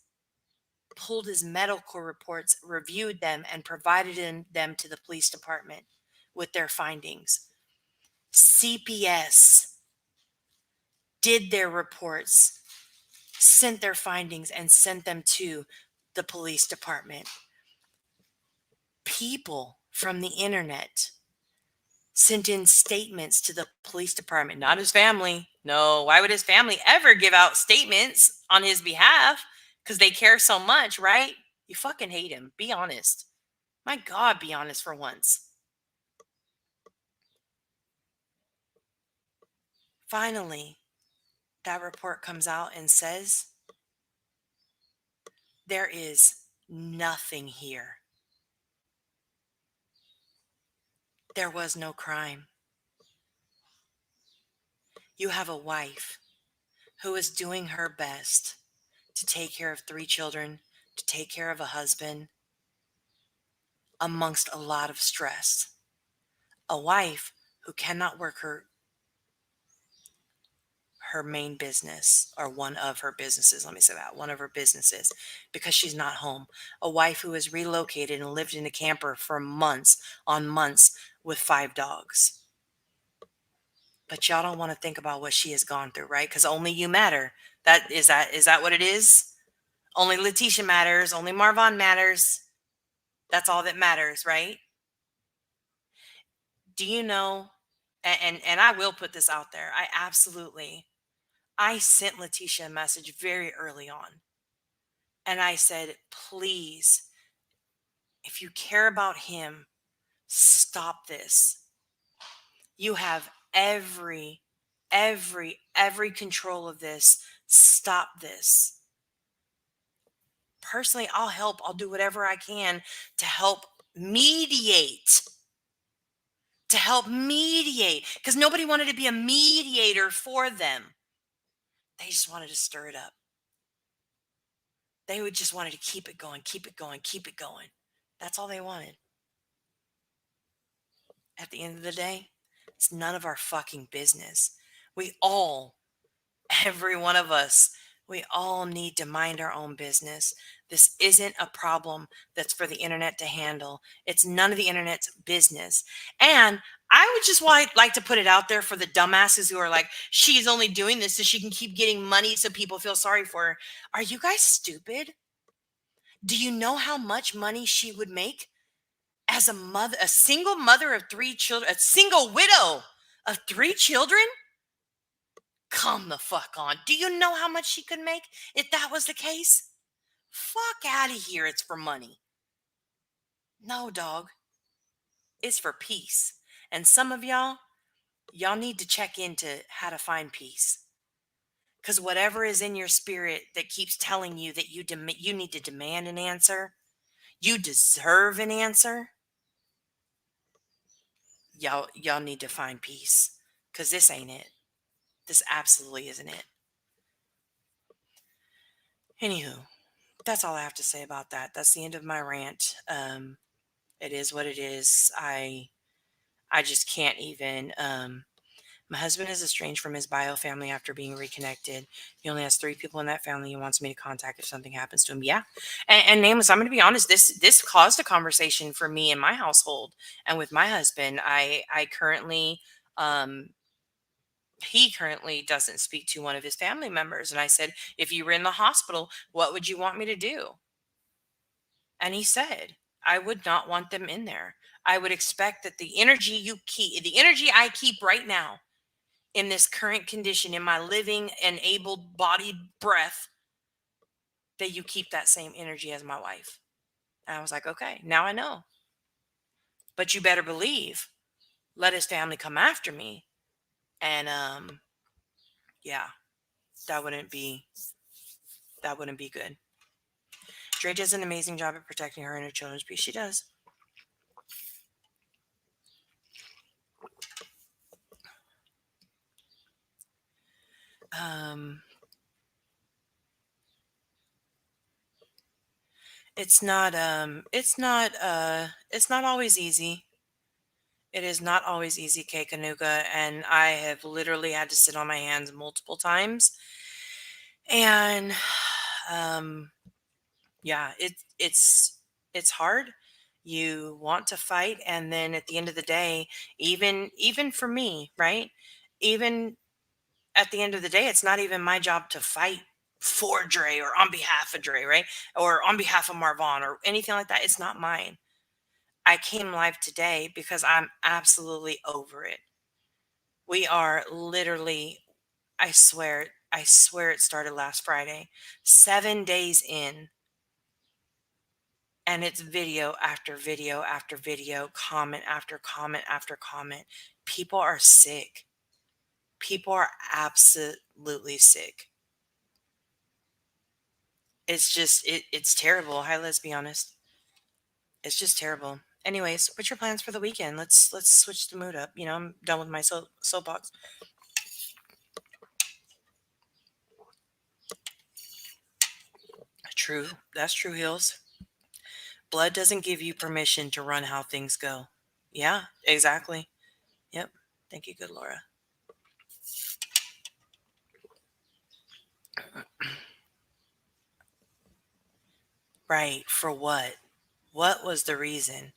pulled his medical reports, reviewed them, and provided them to the police department with their findings. CPS did their reports, sent their findings, and sent them to the police department. People from the internet sent in statements to the police department, not his family. No, why would his family ever give out statements on his behalf? Because they care so much, right? You fucking hate him. Be honest. My God, be honest for once. Finally, that report comes out and says there is nothing here. There was no crime. You have a wife who is doing her best to take care of 3 children, to take care of a husband, amongst a lot of stress. A wife who cannot work her main business, or one of her businesses, let me say that, one of her businesses, because she's not home. A wife who is relocated and lived in a camper for months on months with 5 dogs. But y'all don't want to think about what she has gone through, right? Because only you matter. Is that what it is? Only Letitia matters. Only Marvon matters. That's all that matters, right? Do you know? And I will put this out there. I sent Letitia a message very early on. And I said, please, if you care about him, stop this. You have every control of this. Stop this. Personally, I'll help. I'll do whatever I can to help mediate. Because nobody wanted to be a mediator for them. They just wanted to stir it up. They would just wanted to keep it going. That's all they wanted. At the end of the day, it's none of our fucking business. Every one of us, we all need to mind our own business. This isn't a problem that's for the internet to handle. It's none of the internet's business. And I would just like to put it out there for the dumbasses who are like, she's only doing this so she can keep getting money so people feel sorry for her. Are you guys stupid? Do you know how much money she would make as a mother, a single mother of 3 children, a single widow of 3 children? Come the fuck on. Do you know how much she could make if that was the case? Fuck out of here. It's for money. No, dog. It's for peace. And some of y'all need to check into how to find peace. Because whatever is in your spirit that keeps telling you that you need to demand an answer, you deserve an answer, y'all need to find peace. Because this ain't it. This absolutely isn't it. Anywho, that's all I have to say about that. That's the end of my rant. It is what it is. I just can't even. My husband is estranged from his bio family after being reconnected. He only has 3 people in that family he wants me to contact if something happens to him. Yeah. And nameless, I'm going to be honest, this caused a conversation for me in my household and with my husband. I currently, he currently doesn't speak to one of his family members. And I said, if you were in the hospital, what would you want me to do? And he said, I would not want them in there. I would expect that the energy I keep right now in this current condition, in my living and able-bodied breath, that you keep that same energy as my wife. And I was like, okay, now I know. But you better believe, let his family come after me. And yeah, that wouldn't be good. Dre does an amazing job at protecting her and her children's peace. She does. It's not always easy. It is not always easy, Kay Kanuga, and I have literally had to sit on my hands multiple times. And yeah, it's hard. You want to fight, and then at the end of the day, even for me, right? Even at the end of the day, it's not even my job to fight for Dre or on behalf of Dre, right? Or on behalf of Marvon or anything like that. It's not mine. I came live today because I'm absolutely over it. We are literally, I swear it started last Friday, 7 days in, and it's video after video after video, comment after comment after comment. People are sick. People are absolutely sick. It's just it's terrible. Hi, let's be honest. It's just terrible. Anyways, what's your plans for the weekend? Let's switch the mood up. I'm done with my soapbox. True. That's true, Hills. Blood doesn't give you permission to run how things go. Yeah, exactly. Yep. Thank you, good Laura. Right. For what? What was the reason?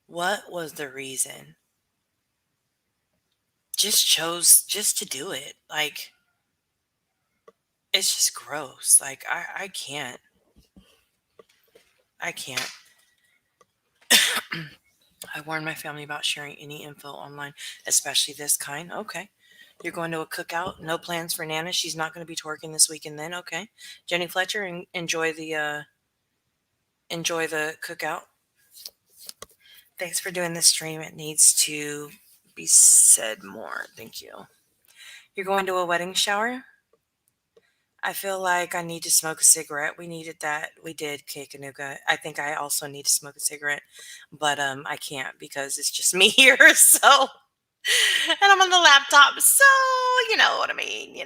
What was the reason? Just chose just to do it. Like, it's just gross. Like, I can't. I can't. I warn my family about sharing any info online, especially this kind. Okay. You're going to a cookout? No plans for Nana? She's not going to be twerking this weekend then? Okay. Jenny Fletcher, enjoy the cookout. Thanks for doing this stream. It needs to be said more. Thank you. You're going to a wedding shower? I feel like I need to smoke a cigarette. We needed that. We did, Kekanuga. I think I also need to smoke a cigarette, but I can't because it's just me here. So, and I'm on the laptop. So, you know what I mean.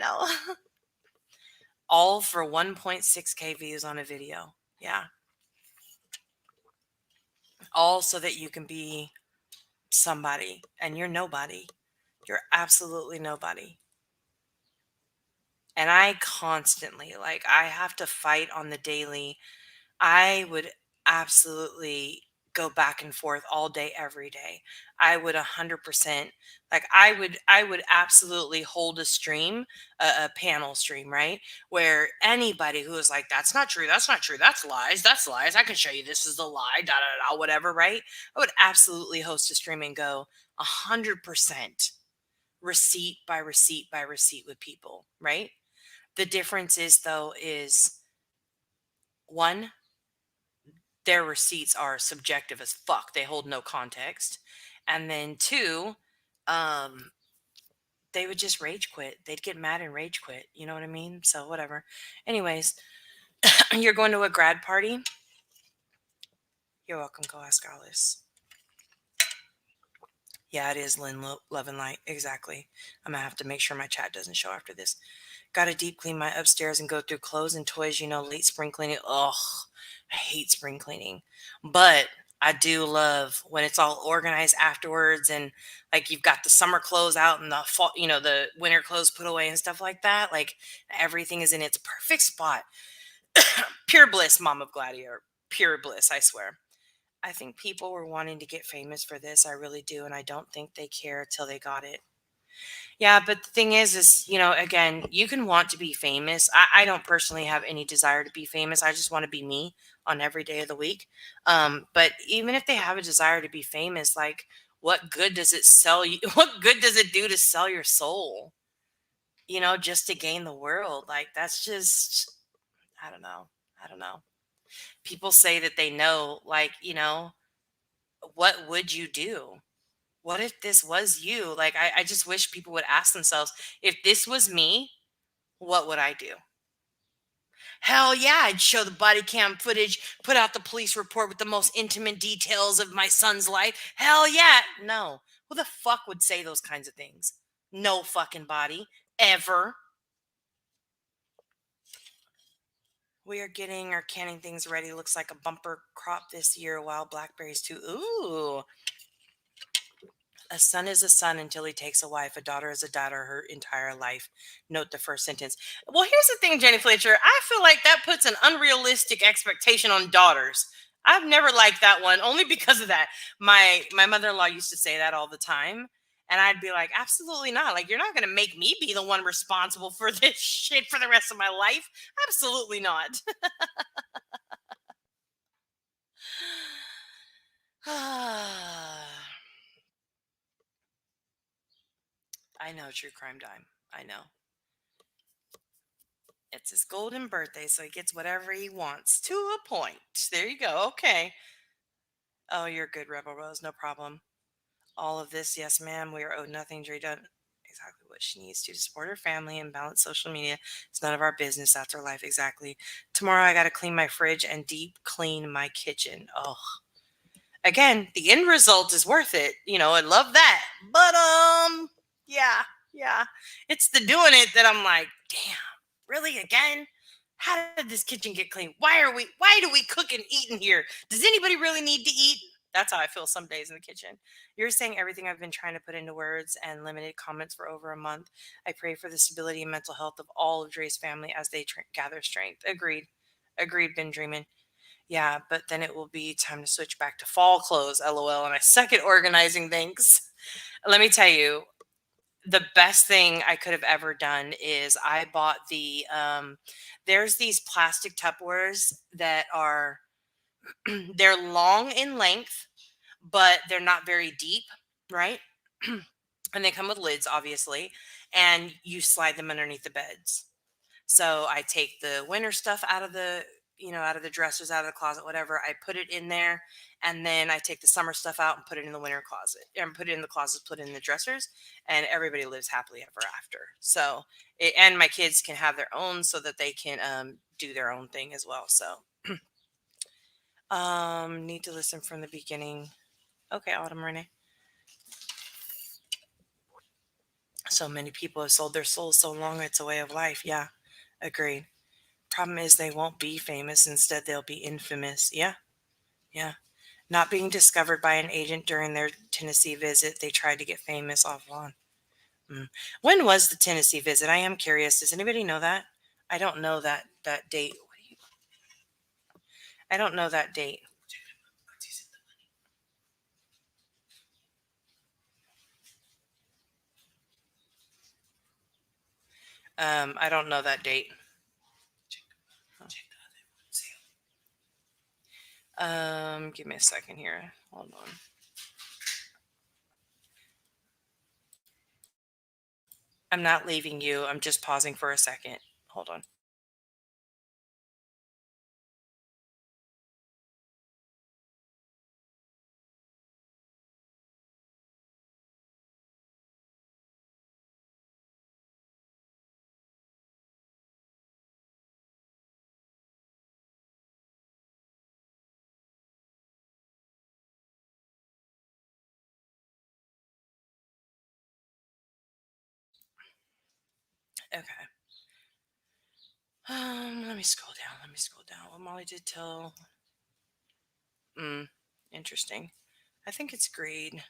All for 1.6K views on a video. Yeah. All so that you can be somebody, and you're nobody. You're absolutely nobody. And I constantly, like, I have to fight on the daily. I would absolutely go back and forth all day, every day. I would 100%, like, I would absolutely hold a stream, a panel stream, right? Where anybody who is like, that's not true, that's not true, that's lies, I can show you this is a lie, da da da, whatever, right? I would absolutely host a stream and go 100% receipt by receipt by receipt with people, right? The difference is, though, is one, their receipts are subjective as fuck. They hold no context. And then two, um, they would just rage quit. They'd get mad and rage quit. You know what I mean? So whatever. Anyways, you're going to a grad party. You're welcome. Go ask Alice. Yeah, it is Lynn Love and Light. Exactly. I'm gonna have to make sure my chat doesn't show after this. Got to deep clean my upstairs and go through clothes and toys. Late spring cleaning. Ugh, I hate spring cleaning. But I do love when it's all organized afterwards, and like you've got the summer clothes out and the fall, the winter clothes put away and stuff like that. Like everything is in its perfect spot. Pure bliss, Mom of Gladiator. Pure bliss, I swear. I think people were wanting to get famous for this. I really do. And I don't think they care till they got it. Yeah, but the thing is, again, you can want to be famous. I don't personally have any desire to be famous. I just want to be me on every day of the week. But even if they have a desire to be famous, like, what good does it sell you? What good does it do to sell your soul? Just to gain the world. Like, that's just, I don't know. I don't know. People say that they know, like, what would you do? What if this was you? Like, I just wish people would ask themselves, if this was me, what would I do? Hell yeah, I'd show the body cam footage, put out the police report with the most intimate details of my son's life. Hell yeah. No. Who the fuck would say those kinds of things? No fucking body. Ever. We are getting our canning things ready. Looks like a bumper crop this year. Wild blackberries too. Ooh. A son is a son until he takes a wife. A daughter is a daughter her entire life. Note the first sentence. Well, here's the thing, Jenny Fletcher. I feel like that puts an unrealistic expectation on daughters. I've never liked that one only because of that. My mother-in-law used to say that all the time. And I'd be like, absolutely not. Like, you're not going to make me be the one responsible for this shit for the rest of my life. Absolutely not. I know, true crime dime. I know. It's his golden birthday, so he gets whatever he wants to a point. There you go. Okay. Oh, you're good, Rebel Rose. No problem. All of this, yes, ma'am. We are owed nothing. Dre done exactly what she needs to support her family and balance social media. It's none of our business. That's her life. Exactly. Tomorrow, I got to clean my fridge and deep clean my kitchen. Oh, again, the end result is worth it. I love that. But yeah, yeah. It's the doing it that I'm like, damn, really again? How did this kitchen get clean? Why do we cook and eat in here? Does anybody really need to eat? That's how I feel some days in the kitchen. You're saying everything I've been trying to put into words and limited comments for over a month. I pray for the stability and mental health of all of Dre's family as they gather strength. Agreed. Agreed, been dreaming. Yeah, but then it will be time to switch back to fall clothes, lol. And I suck at organizing things. Let me tell you, the best thing I could have ever done is I bought there's these plastic Tupperwares that are, they're long in length, but they're not very deep, right? And they come with lids, obviously, and you slide them underneath the beds. So I take the winter stuff out of out of the dressers, out of the closet, whatever. I put it in there, and then I take the summer stuff out and put it in the winter closet, and put it in the closet, put it in the dressers, and everybody lives happily ever after. So, and my kids can have their own, so that they can do their own thing as well. So, need to listen from the beginning. Okay, Autumn Renee. So many people have sold their souls so long, it's a way of life. Yeah, agreed. Problem is, they won't be famous. Instead, they'll be infamous. Yeah, yeah. Not being discovered by an agent during their Tennessee visit, they tried to get famous offline. Mm. When was the Tennessee visit? I am curious. Does anybody know that? I don't know that date. I don't know that date. I don't know that date. Give me a second here. Hold on. I'm not leaving you. I'm just pausing for a second. Hold on. Okay. Let me scroll down. Let me scroll down. What Molly did tell. Mm, interesting. I think it's greed.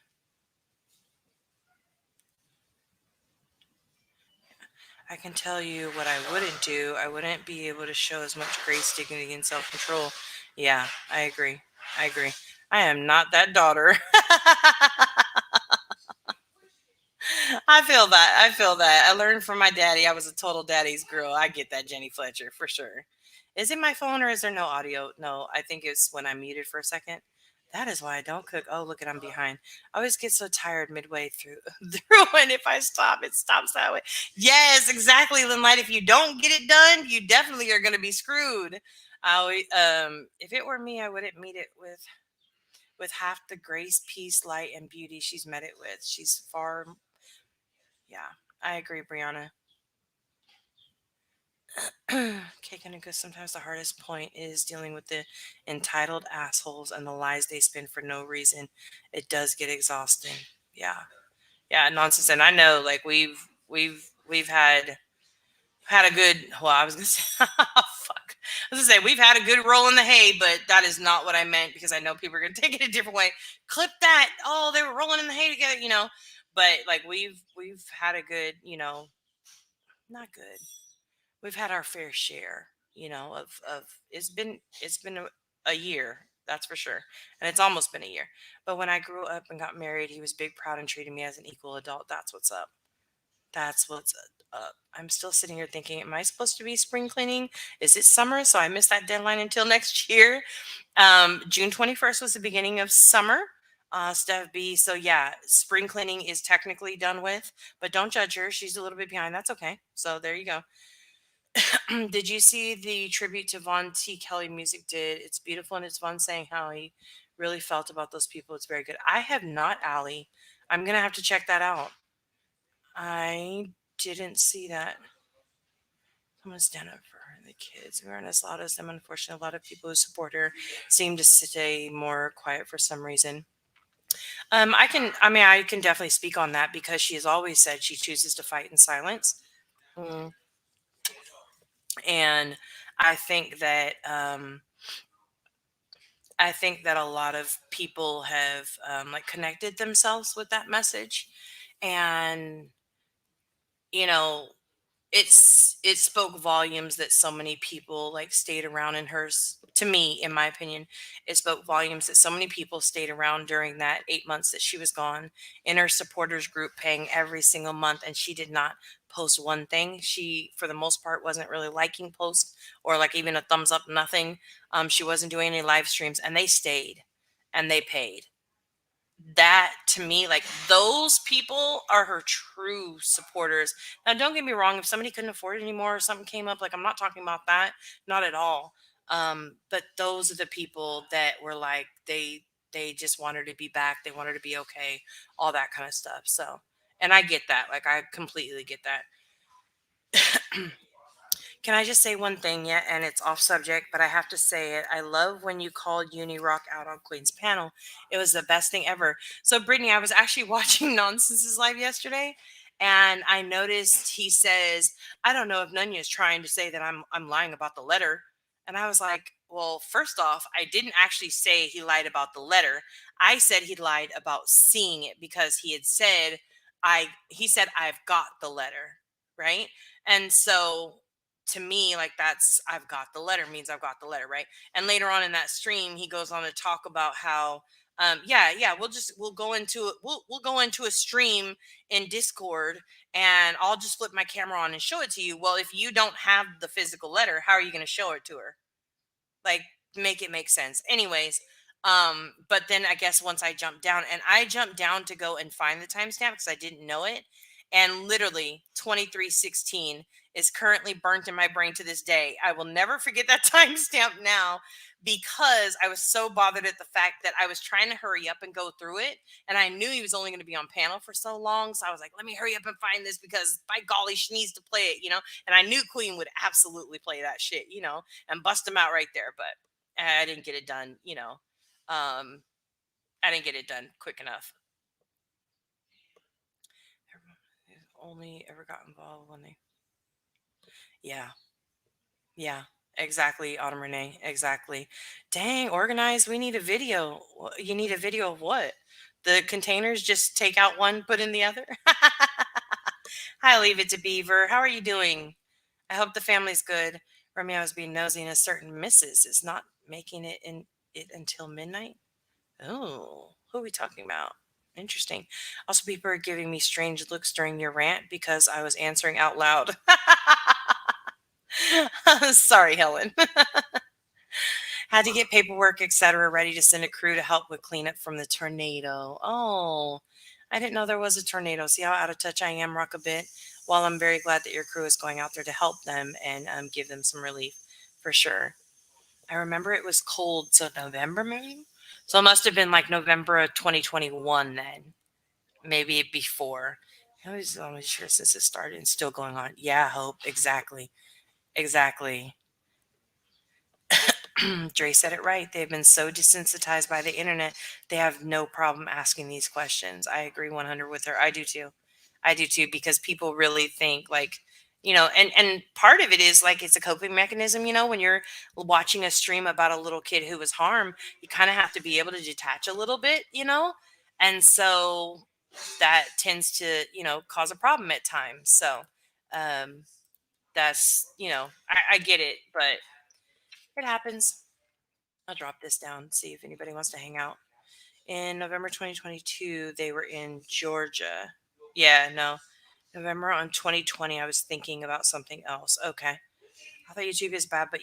I can tell you what I wouldn't do. I wouldn't be able to show as much grace, dignity, and self control. Yeah, I agree. I agree. I am not that daughter. I feel that. I feel that. I learned from my daddy. I was a total daddy's girl. I get that, Jenny Fletcher, for sure. Is it my phone or is there no audio? No, I think it's when I'm muted for a second. That is why I don't cook. Oh, look at I'm behind. I always get so tired midway through, and if I stop, it stops that way. Yes, exactly, Lynn Light. If you don't get it done, you definitely are going to be screwed. If it were me, I wouldn't meet it with half the grace, peace, light, and beauty she's met it with. She's far. Yeah, I agree, Brianna. Kicking it, because sometimes the hardest point is dealing with the entitled assholes and the lies they spin for no reason. It does get exhausting. Yeah, yeah, nonsense. And I know, like we've had a good. Well, I was gonna say, fuck. I was gonna say we've had a good roll in the hay, but that is not what I meant, because I know people are gonna take it a different way. Clip that. Oh, they were rolling in the hay together. But like we've had a good, not good. We've had our fair share, of it's been a year. That's for sure. And it's almost been a year. But when I grew up and got married, he was big, proud, and treated me as an equal adult. That's what's up. That's what's up. I'm still sitting here thinking, am I supposed to be spring cleaning? Is it summer? So I missed that deadline until next year. June 21st was the beginning of summer. Steph B. So yeah, spring cleaning is technically done with, but don't judge her. She's a little bit behind. That's okay. So there you go. Did you see the tribute to Von T. Kelly music did? It's beautiful and it's fun saying how he really felt about those people. It's very good. I have not, Allie. I'm gonna have to check that out. I didn't see that. I'm gonna stand up for her and the kids. We aren't as loud as them. Unfortunately, a lot of people who support her seem to stay more quiet for some reason. I can definitely speak on that because she has always said she chooses to fight in silence. Mm. And I think that a lot of people have like connected themselves with that message, and you know, it spoke volumes that so many people like stayed around in hers. To me, in my opinion, it spoke volumes that so many people stayed around during that 8 months that she was gone in her supporters group, paying every single month, and she did not post one thing. She, for the most part, wasn't really liking posts or like even a thumbs up, nothing. She wasn't doing any live streams, and they stayed and they paid. That to me, like those people are her true supporters. Now, don't get me wrong, if somebody couldn't afford it anymore or something came up, like I'm not talking about that, not at all. But those are the people that were like they just wanted to be back, they wanted to be okay, all that kind of stuff. So, and I get that, like I completely get that. Can I just say one thing yet? And it's off subject, but I have to say it. I love when you called Uni Rock out on Queen's panel. It was the best thing ever. So, Brittany, I was actually watching Nonsense's live yesterday, and I noticed he says, "I don't know if Nunya is trying to say that I'm lying about the letter." And I was like, "Well, first off, I didn't actually say he lied about the letter. I said he lied about seeing it because he had said he said I've got the letter, right?" And so to me, like that's I've got the letter means I've got the letter, right? And later on in that stream, he goes on to talk about how yeah, we'll go into it, we'll go into a stream in Discord, and I'll just flip my camera on and show it to you. Well, if you don't have the physical letter, how are you going to show it to her? Like, make it make sense. Anyways, but then I guess once I jumped down to go and find the timestamp because I didn't know it, and literally 23:16 is currently burnt in my brain to this day. I will never forget that timestamp now because I was so bothered at the fact that I was trying to hurry up and go through it, and I knew he was only going to be on panel for so long, so I was like, let me hurry up and find this because by golly, she needs to play it. And I knew Queen would absolutely play that shit, and bust them out right there. But I didn't get it done. Um, I didn't get it done quick enough. Only ever got involved when they, yeah, yeah, exactly. Autumn Renee, exactly. Dang, organized. We need a video. You need a video of what? The containers, just take out one, put in the other. Hi, leave it to Beaver. How are you doing? I hope the family's good. Romeo was being nosy, and a certain missus is not making it until midnight. Oh, who are we talking about? Interesting. Also, people are giving me strange looks during your rant because I was answering out loud. Sorry, Helen. Had to get paperwork, etc., ready to send a crew to help with cleanup from the tornado. Oh, I didn't know there was a tornado. See how out of touch I am, Rock a bit. While I'm very glad that your crew is going out there to help them and give them some relief for sure. I remember it was cold, so November maybe. So it must have been like November of 2021 then, maybe before. I was almost sure since it started and still going on. Yeah, Hope, exactly, exactly. Dre said it right. They've been so desensitized by the internet, they have no problem asking these questions. I agree 100 with her. I do too. I do too because people really think like, and part of it is like it's a coping mechanism, when you're watching a stream about a little kid who was harmed, you kind of have to be able to detach a little bit. And so that tends to, cause a problem at times. So, um that's, I get it, but it happens. I'll drop this down, see if anybody wants to hang out. In November 2022, they were in Georgia. Yeah, no. November on 2020, I was thinking about something else. Okay. I thought YouTube is bad, but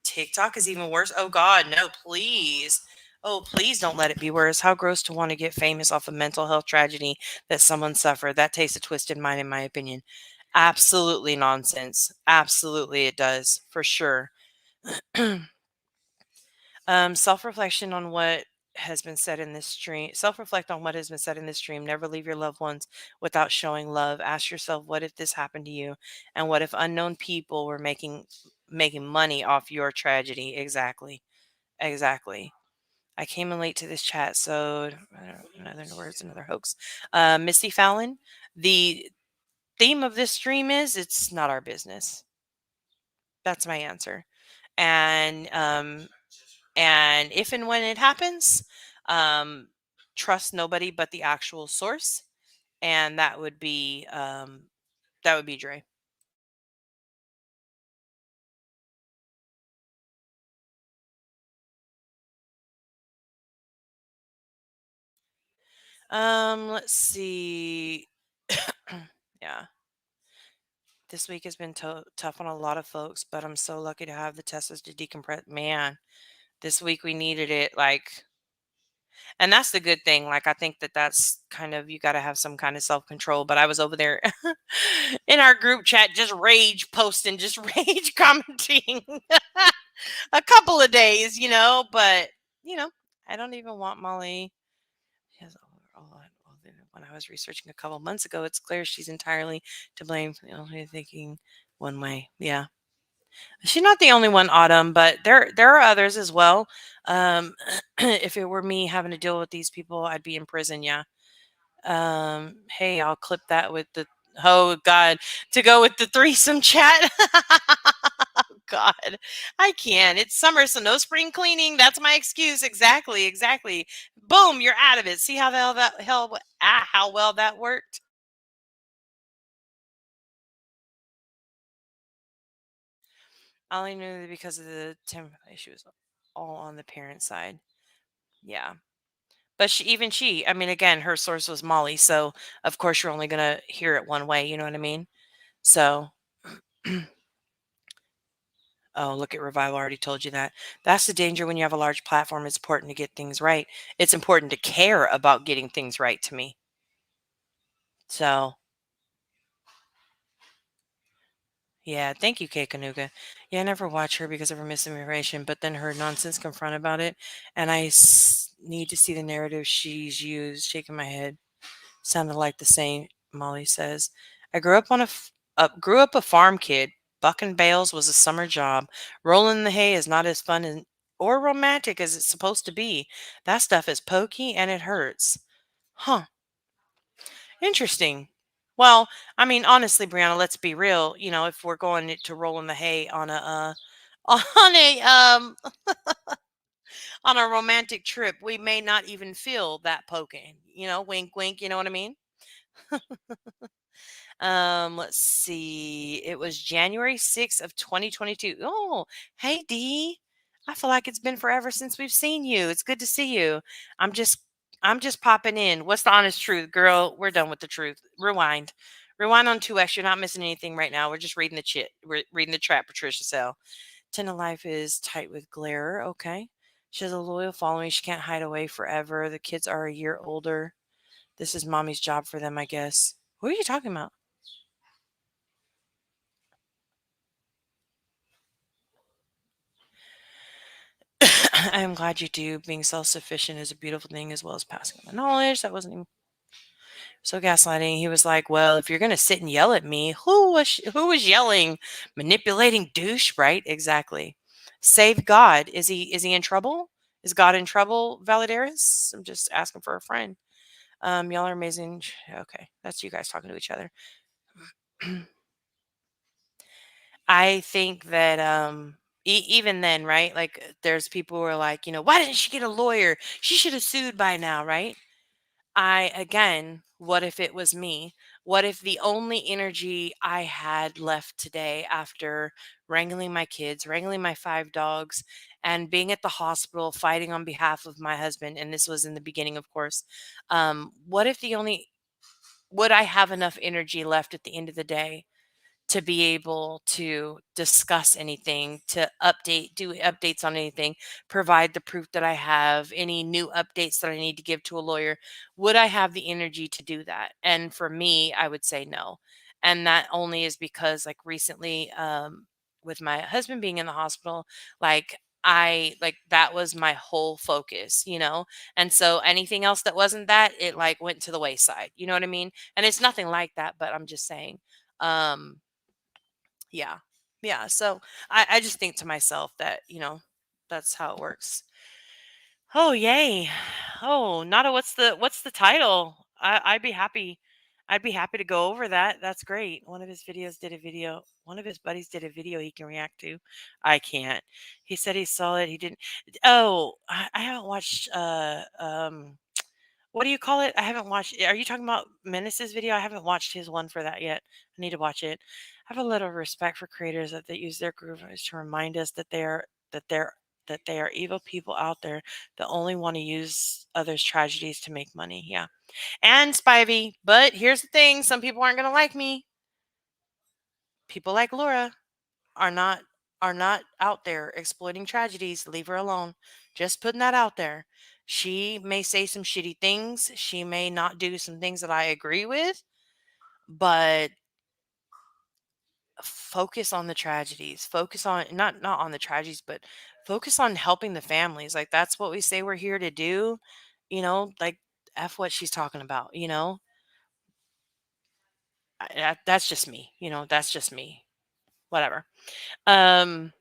TikTok is even worse. Oh God, no, please. Oh, please don't let it be worse. How gross to want to get famous off a mental health tragedy that someone suffered. That takes a twisted mind, in my opinion. Absolutely nonsense. Absolutely, it does for sure. Self-reflection on what has been said in this stream. Self-reflect on what has been said in this stream. Never leave your loved ones without showing love. Ask yourself, what if this happened to you? And what if unknown people were making money off your tragedy? Exactly. Exactly. I came in late to this chat, so I don't, another words, another hoax. Misty Fallon, the theme of this stream is it's not our business. That's my answer. And if and when it happens, um, trust nobody but the actual source, and that would be Dre. Let's see. Yeah, this week has been tough on a lot of folks, but I'm so lucky to have the Teslas to decompress. Man, this week we needed it. Like, and that's the good thing. Like, I think that that's kind of, you got to have some kind of self control. But I was over there in our group chat, just rage posting, just rage commenting a couple of days, but, you know, I don't even want Molly. Yes, when I was researching a couple months ago, it's clear she's entirely to blame for the only thinking one way. Yeah. She's not the only one, Autumn, but there are others as well. If it were me having to deal with these people, I'd be in prison. Yeah. Hey, I'll clip that with the oh God to go with the threesome chat. God, I can. It's summer, so no spring cleaning. That's my excuse. Exactly, exactly. Boom, you're out of it. See how the how well that worked. I only knew that because of the temp issues, all on the parent side. Yeah. But I mean, again, her source was Molly, so of course you're only gonna hear it one way. You know what I mean? So, oh, look at Revival. I already told you that. That's the danger when you have a large platform. It's important to get things right. It's important to care about getting things right to me. So, yeah, thank you, Kay Kanuga. Yeah, I never watch her because of her misinformation, but then her nonsense confront about it, and need to see the narrative she's used. Shaking my head. Sounded like the same, Molly says. I grew up a farm kid. Bucking bales was a summer job. Rolling the hay is not as fun or romantic as it's supposed to be. That stuff is pokey and it hurts. Huh. Interesting. Well, I mean, honestly, Brianna, let's be real. If we're going to rolling the hay on a on a on a romantic trip, we may not even feel that poking. Wink, wink. You know what I mean? Let's see. It was January 6th of 2022. Oh, hey D. I feel like it's been forever since we've seen you. It's good to see you. I'm just I'm just popping in. What's the honest truth, girl? We're done with the truth. Rewind. Rewind on 2x. You're not missing anything right now. We're just reading the chit. We're reading the chat, Patricia Sell. Tender Life is tight with glare. Okay. She has a loyal following. She can't hide away forever. The kids are a year older. This is mommy's job for them, I guess. What are you talking about? I am glad you do. Being self sufficient is a beautiful thing as well as passing on the knowledge. That wasn't even so gaslighting. He was like, "Well, if you're gonna sit and yell at me, who was yelling? Manipulating douche, right? Exactly. Save God. Is he in trouble? Is God in trouble, Validaris? I'm just asking for a friend. Y'all are amazing. Okay, that's you guys talking to each other. I think that even then, right? Like there's people who are like, why didn't she get a lawyer? She should have sued by now, right? Again, what if it was me? What if the only energy I had left today after wrangling my kids, wrangling my 5 dogs, and being at the hospital fighting on behalf of my husband. And this was in the beginning, of course. What if the only, would I have enough energy left at the end of the day to be able to discuss anything, to do updates on anything, provide the proof that I have, any new updates that I need to give to a lawyer? Would I have the energy to do that? And for me, I would say no. And that only is because, like, recently, with my husband being in the hospital, like, that was my whole focus, and so anything else that wasn't that, it like went to the wayside, you know what I mean? And it's nothing like that, but I'm just saying. um yeah. Yeah. So I just think to myself that, that's how it works. Oh, yay. Oh, Nada, what's the title? I'd be happy. I'd be happy to go over that. That's great. One of his buddies did a video he can react to. I can't. He said he saw it. He didn't. Oh, I haven't watched what do you call it? I haven't watched. Are you talking about Menace's video? I haven't watched his one for that yet. I need to watch it. I have a little respect for creators that use their grooves to remind us that they're that they are evil people out there that only want to use others' tragedies to make money. Yeah. And Spivey. But here's the thing: some people aren't gonna like me. People like Laura are not out there exploiting tragedies. Leave her alone. Just putting that out there. She may say some shitty things. She may not do some things that I agree with, but focus on the tragedies. Focus on not on the tragedies, but focus on helping the families. Like, that's what we say we're here to do. Like, F what she's talking about, that's just me. That's just me. Whatever. Um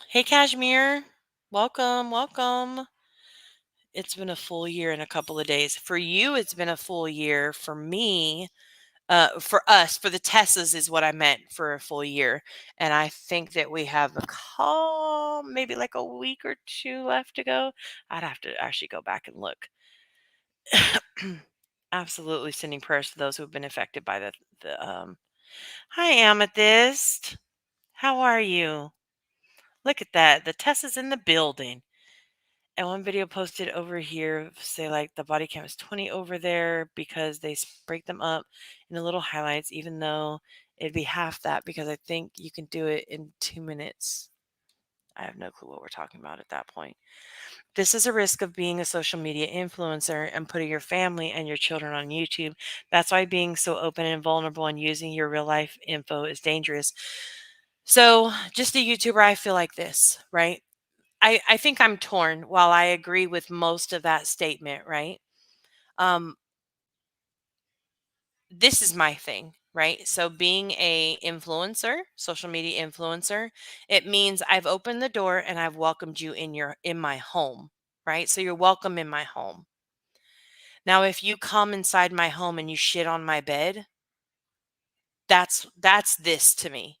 Hey, Kashmir. Welcome, welcome. It's been a full year and a couple of days. For you, it's been a full year. For me, for us, for the Tessas is what I meant, for a full year. And I think that we have a call, maybe like a week or two left to go. I'd have to actually go back and look. Absolutely sending prayers to those who have been affected by the. Hi, Amethyst. How are you? Look at that. The Tessa's in the building. And one video posted over here say like the body count is 20 over there because they break them up in the little highlights, even though it'd be half that because I think you can do it in 2 minutes. I have no clue what we're talking about at that point. This is a risk of being a social media influencer and putting your family and your children on YouTube. That's why being so open and vulnerable and using your real life info is dangerous. So, just a YouTuber, I feel like this, right? I think I'm torn. While I agree with most of that statement, right? Um, this is my thing, right? So being a influencer, social media influencer, it means I've opened the door and I've welcomed you in my home, right? So you're welcome in my home. Now, if you come inside my home and you shit on my bed, that's this to me.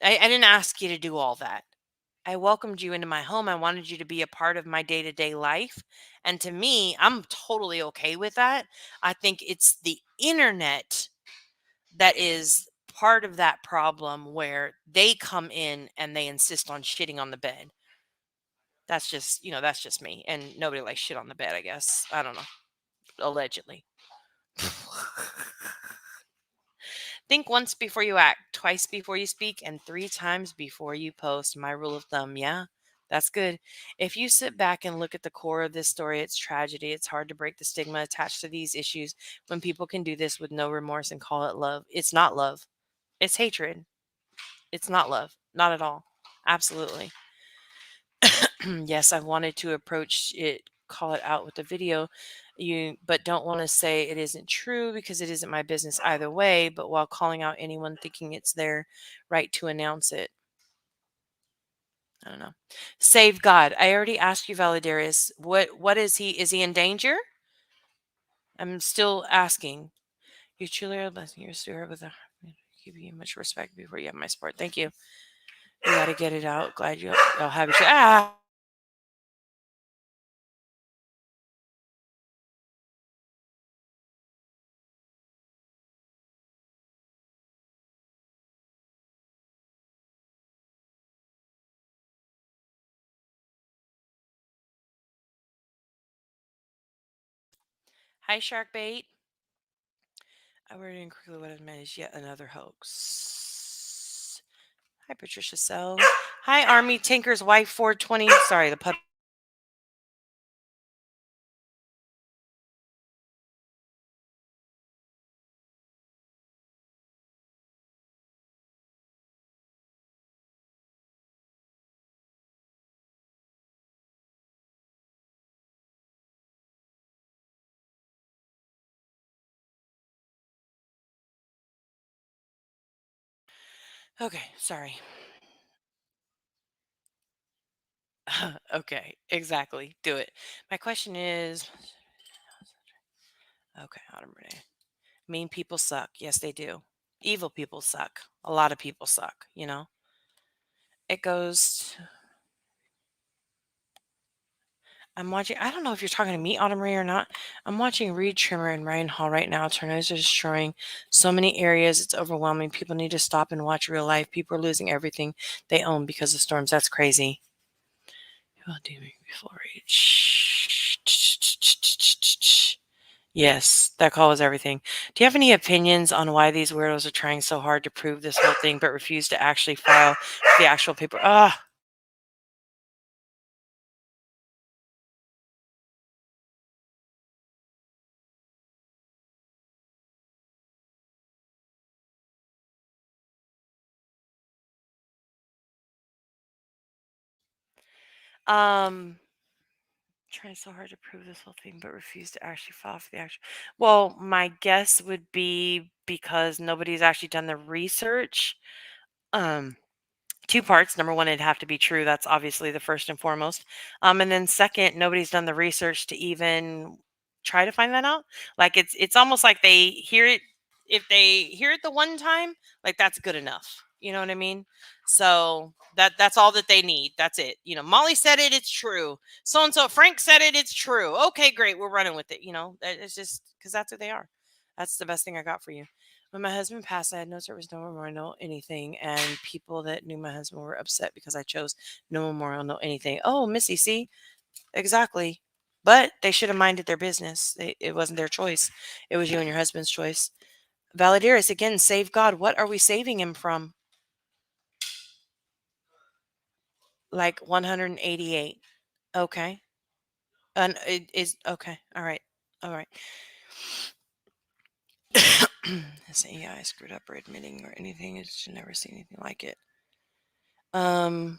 I didn't ask you to do all that. I welcomed you into my home. I wanted you to be a part of my day to day life. And to me, I'm totally okay with that. I think it's the internet that is part of that problem where they come in and they insist on shitting on the bed. That's just me. And nobody likes shit on the bed, I guess. I don't know. Allegedly. Think once before you act, twice before you speak, and 3 times before you post. My rule of thumb. Yeah, that's good. If you sit back and look at the core of this story, it's tragedy. It's hard to break the stigma attached to these issues when people can do this with no remorse and call it love. It's not love, it's hatred. It's not love. Not at all. Absolutely. Yes, I've wanted to approach it, call it out with the video. But don't want to say it isn't true because it isn't my business either way, but while calling out anyone thinking it's their right to announce it. I don't know. Save God. I already asked you, Validarius. What is he? Is he in danger? I'm still asking. You truly are a blessing. You're a steward with a give you much respect before you have my support. Thank you. You got to get it out. Glad I'll have it. Ah. Hi, Shark Bait. I already incorrectly what it meant is yet another hoax. Hi, Patricia Sell. Hi, Army Tinker's wife 420. Sorry, the puppy. Okay, sorry. Okay, exactly. Do it. My question is okay, Autumn Renee. Mean people suck. Yes, they do. Evil people suck. A lot of people suck, you know? It goes. I'm watching. I don't know if you're talking to me, Autumn Ray, or not. I'm watching Reed Trimmer and Ryan Hall right now. Tornadoes are destroying so many areas. It's overwhelming. People need to stop and watch real life. People are losing everything they own because of storms. That's crazy. Well, do me before reach. Yes, that call was everything. Do you have any opinions on why these weirdos are trying so hard to prove this whole thing but refuse to actually file the actual paper? Ah, um, trying so hard to prove this whole thing, but refuse to actually file for the actual. Well, my guess would be because nobody's actually done the research. Um, Two parts. Number one, it'd have to be true. That's obviously the first and foremost. And then second, nobody's done the research to even try to find that out. Like it's almost like they hear it. If they hear it the one time, like that's good enough. You know what I mean? So that's all that they need. That's it. You know, Molly said it. It's true. So and so Frank said it. It's true. Okay, great. We're running with it. You know, it's just because that's who they are. That's the best thing I got for you. When my husband passed, I had no service, no memorial, no anything. And people that knew my husband were upset because I chose no memorial, no anything. Oh, Missy, see? Exactly. But they should have minded their business. It wasn't their choice. It was you and your husband's choice. Valadiris, again, save God. What are we saving him from? Like 188. Okay. And it is okay. All right. All right. This AI screwed up or admitting or anything. It should never see anything like it. Um,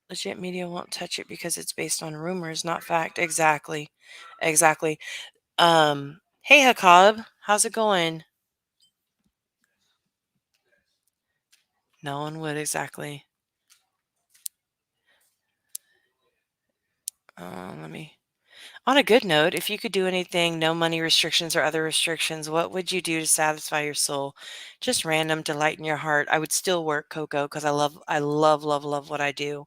Legit media won't touch it because it's based on rumors, not fact. Exactly. Exactly. Hey Hakab, how's it going? No one would exactly. Let me. On a good note, if you could do anything, no money restrictions or other restrictions, what would you do to satisfy your soul? Just random to lighten your heart. I would still work, Coco, because I love what I do.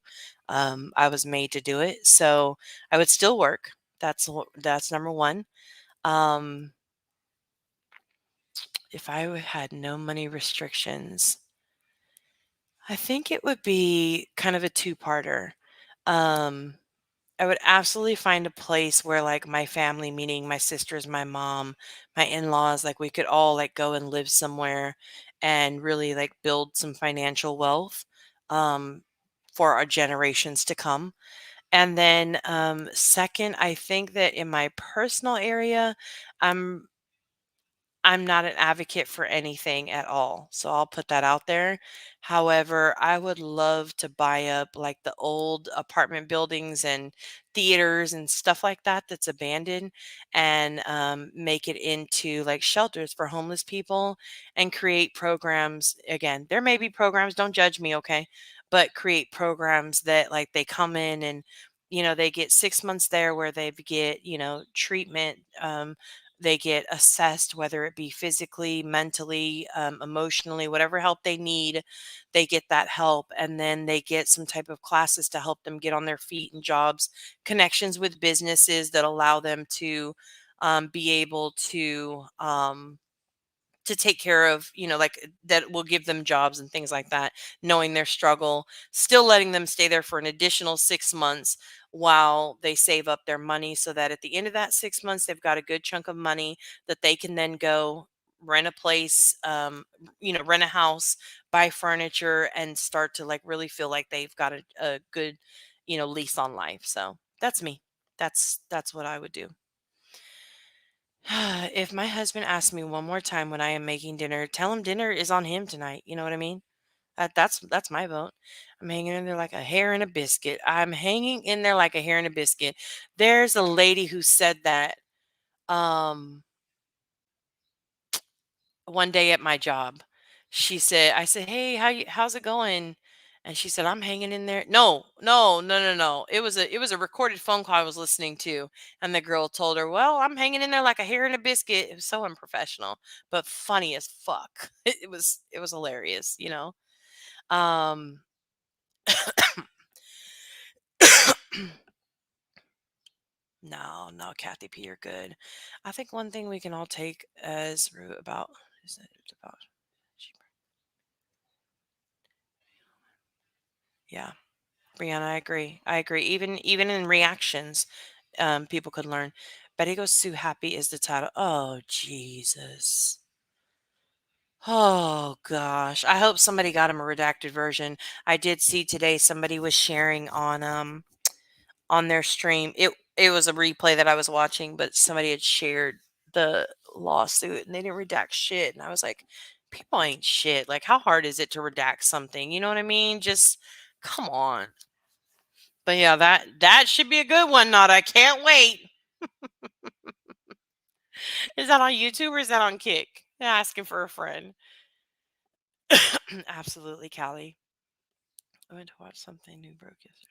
I was made to do it, so I would still work. That's number one. Um, if I had no money restrictions, I think it would be kind of a two-parter. Um, I would absolutely find a place where like my family, meaning my sisters, my mom, my in-laws, like we could all like go and live somewhere and really like build some financial wealth um, for our generations to come. And then second, I think that in my personal area, I'm I'm not an advocate for anything at all, so I'll put that out there. However, I would love to buy up like the old apartment buildings and theaters and stuff like that that's abandoned and make it into like shelters for homeless people and create programs. Again, there may be programs, don't judge me, okay? But create programs that like they come in and they get 6 months there where they get treatment, they get assessed, whether it be physically, mentally, emotionally, whatever help they need, they get that help. And then they get some type of classes to help them get on their feet and jobs, connections with businesses that allow them to be able to take care of, like that will give them jobs and things like that, knowing their struggle, still letting them stay there for an additional 6 months while they save up their money so that at the end of that 6 months, they've got a good chunk of money that they can then go rent a place, rent a house, buy furniture, and start to like really feel like they've got a good, lease on life. So that's me. That's what I would do. If my husband asks me one more time when I am making dinner, tell him dinner is on him tonight. You know what I mean? That's my vote. I'm hanging in there like a hair in a biscuit. I'm hanging in there like a hair in a biscuit. There's a lady who said that um one day at my job. I said, "Hey, how's it going?" And she said, "I'm hanging in there." No, no, no, no, no. It was a recorded phone call I was listening to, and the girl told her, "Well, I'm hanging in there like a hair in a biscuit." It was so unprofessional, but funny as fuck. It was hilarious, you know. Um No, no, Kathy P, you're good. I think one thing we can all take as root about is that it's about yeah. Brianna, I agree. I agree. Even in reactions, people could learn. Betty Goes Sue Happy is the title. Oh Jesus. Oh gosh. I hope somebody got him a redacted version. I did see today somebody was sharing on their stream. It was a replay that I was watching, but somebody had shared the lawsuit and they didn't redact shit. And I was like, people ain't shit. Like, how hard is it to redact something? You know what I mean? Just come on. But yeah, that should be a good one. Not I can't wait. Is that on YouTube or is that on Kick? Asking for a friend. Absolutely, Callie. I went to watch something new broke yesterday.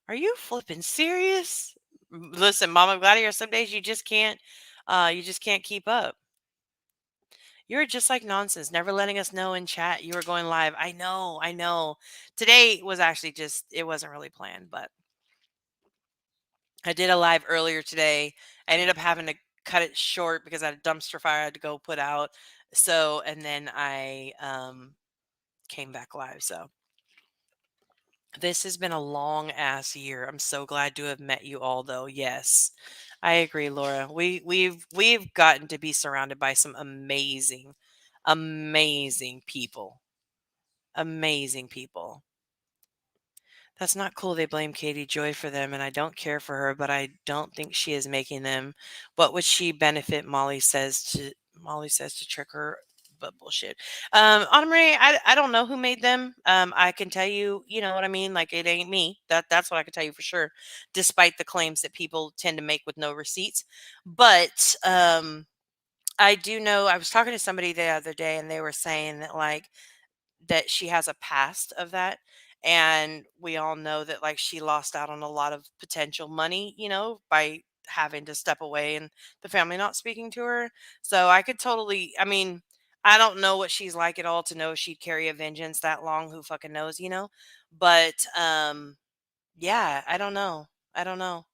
Are you flipping serious? Listen, Mama Gladiator, some days you just can't keep up. You're just like nonsense, never letting us know in chat you were going live. I know, I know. Today was actually just it wasn't really planned, but I did a live earlier today. I ended up having to cut it short because I had a dumpster fire I had to go put out. So, and then I came back live. So, this has been a long ass year. I'm so glad to have met you all though. Yes. I agree, Laura. We've gotten to be surrounded by some amazing amazing people. Amazing people. That's not cool. They blame Katie Joy for them, and I don't care for her, but I don't think she is making them. What would she benefit? Molly says to trick her, but bullshit. Anna Marie, I don't know who made them. I can tell you, you know what I mean. Like it ain't me. That's what I can tell you for sure. Despite the claims that people tend to make with no receipts, but I do know. I was talking to somebody the other day, and they were saying that like that she has a past of that. And we all know that like she lost out on a lot of potential money, by having to step away and the family not speaking to her. So I could totally, I mean, I don't know what she's like at all to know she'd carry a vengeance that long. Who fucking knows? But yeah, I don't know. I don't know.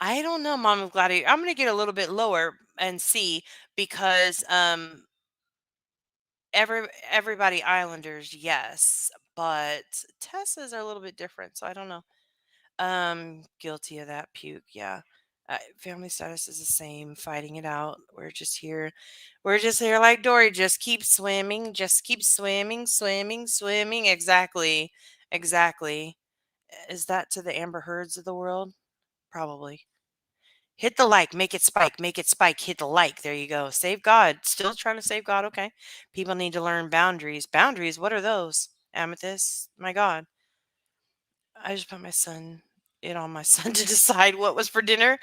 I don't know, Mom of Gladiator. I'm gonna get a little bit lower and see because everybody Islanders, yes, but Tessa's are a little bit different, so I don't know. Guilty of that puke, yeah. Family status is the same, fighting it out. We're just here like Dory. Just keep swimming, just keep swimming, swimming, swimming. Exactly, exactly. Is that to the Amber Heards of the world? Probably. Hit the like, make it spike, hit the like. There you go. Save God. Still trying to save God. Okay. People need to learn boundaries. Boundaries, what are those? Amethyst. My God. I just put it on my son to decide what was for dinner.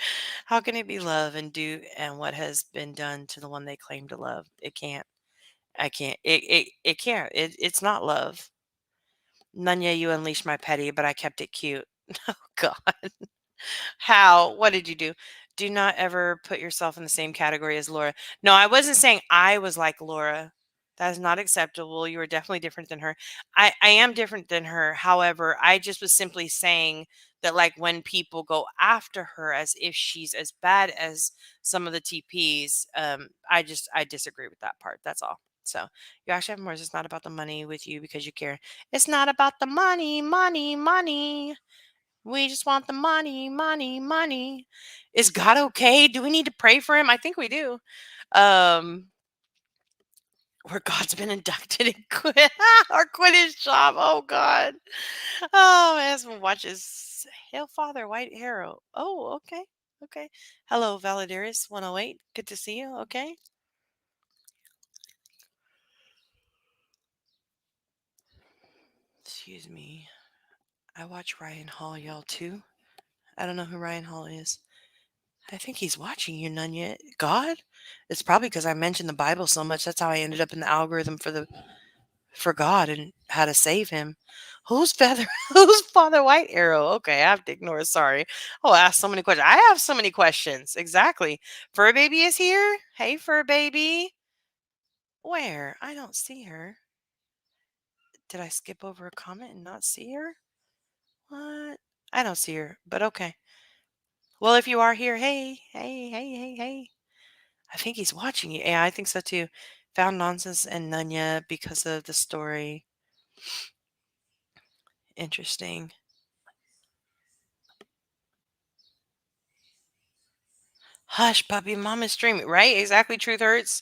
How can it be love and what has been done to the one they claim to love? It can't. I can't. It can't. It's not love. Nunya, you unleashed my petty, but I kept it cute. Oh God. How? What did you do? Do not ever put yourself in the same category as Laura. No, I wasn't saying I was like Laura. That is not acceptable. You are definitely different than her. I am different than her. However, I just was simply saying that, like, when people go after her as if she's as bad as some of the TPs, I disagree with that part. That's all. So you actually have remorse. It's not about the money with you because you care. It's not about the money, money, money. We just want the money, money, money. Is God okay? Do we need to pray for him? I think we do. Um, where God's been inducted and quit or quit his job. Oh God. Oh, my husband watches Hail Father, White Arrow. Oh, okay. Okay. Hello, Valadaris 108. Good to see you. Okay. Excuse me. I watch Ryan Hall, y'all, too. I don't know who Ryan Hall is. I think he's watching you, Nunya. God? It's probably because I mentioned the Bible so much. That's how I ended up in the algorithm for God and how to save him. Who's Feather? Who's Father White Arrow? Okay, I have to ignore. Sorry. Oh, I asked so many questions. I have so many questions. Exactly. Fur Baby is here. Hey, Fur Baby. Where? I don't see her. Did I skip over a comment and not see her? What? I don't see her, but okay. Well, if you are here, hey, hey, hey, hey, hey. I think he's watching you. Yeah, I think so too. Found nonsense and Nunya because of the story. Interesting. Hush, puppy, mom is streaming. Right? Exactly. Truth hurts.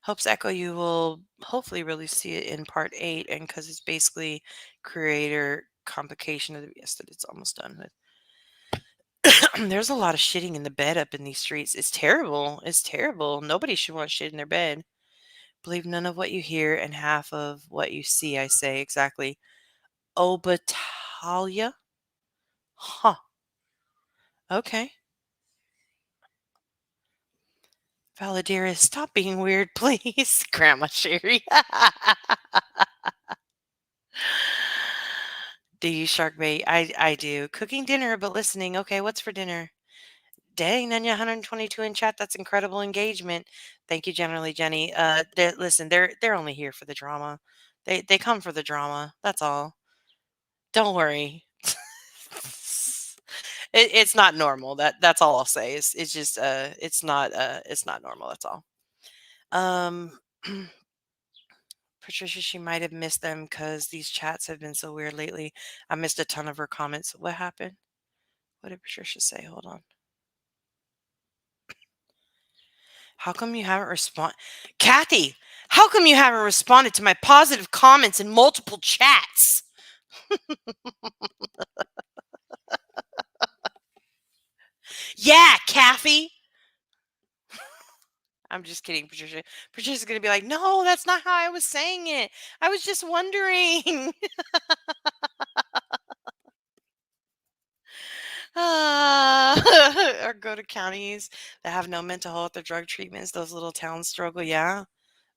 Hopes Echo, you will hopefully really see it in part 8. And because it's basically creator complication of the. Yes, that it's almost done with. There's a lot of shitting in the bed up in these streets. It's terrible. It's terrible. Nobody should want shit in their bed. Believe none of what you hear and half of what you see, I say. Exactly. Obatalia? Huh. Okay. Valadaris, stop being weird, please. Grandma Sherry. Do you shark bait? I do. Cooking dinner, but listening. Okay, what's for dinner? Dang, Nanya 122 in chat. That's incredible engagement. Thank you, generally, Jenny. Listen, they're only here for the drama. They come for the drama. That's all. Don't worry. It's not normal. That's all I'll say. It's just it's not normal. That's all. Um, Patricia, she might have missed them because these chats have been so weird lately. I missed a ton of her comments. What happened? What did Patricia say? Hold on. How come you haven't responded? Kathy, how come you haven't responded to my positive comments in multiple chats? Yeah, Kathy. I'm just kidding, Patricia. Patricia's going to be like, no, that's not how I was saying it. I was just wondering. Or go to counties that have no mental health or drug treatments. Those little towns struggle. Yeah,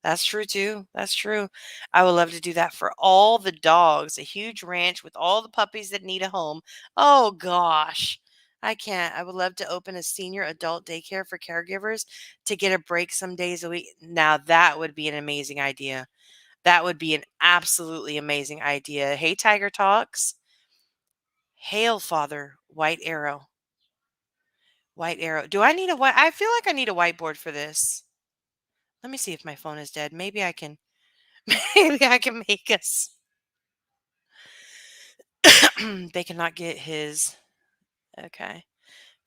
that's true too. That's true. I would love to do that for all the dogs. A huge ranch with all the puppies that need a home. Oh gosh. I can't. I would love to open a senior adult daycare for caregivers to get a break some days a week. Now that would be an amazing idea. That would be an absolutely amazing idea. Hey, Tiger Talks. Hail, Father, White Arrow. White Arrow. Do I need a white? I feel like I need a whiteboard for this. Let me see if my phone is dead. Maybe I can. Maybe I can make us. They cannot get his. Okay.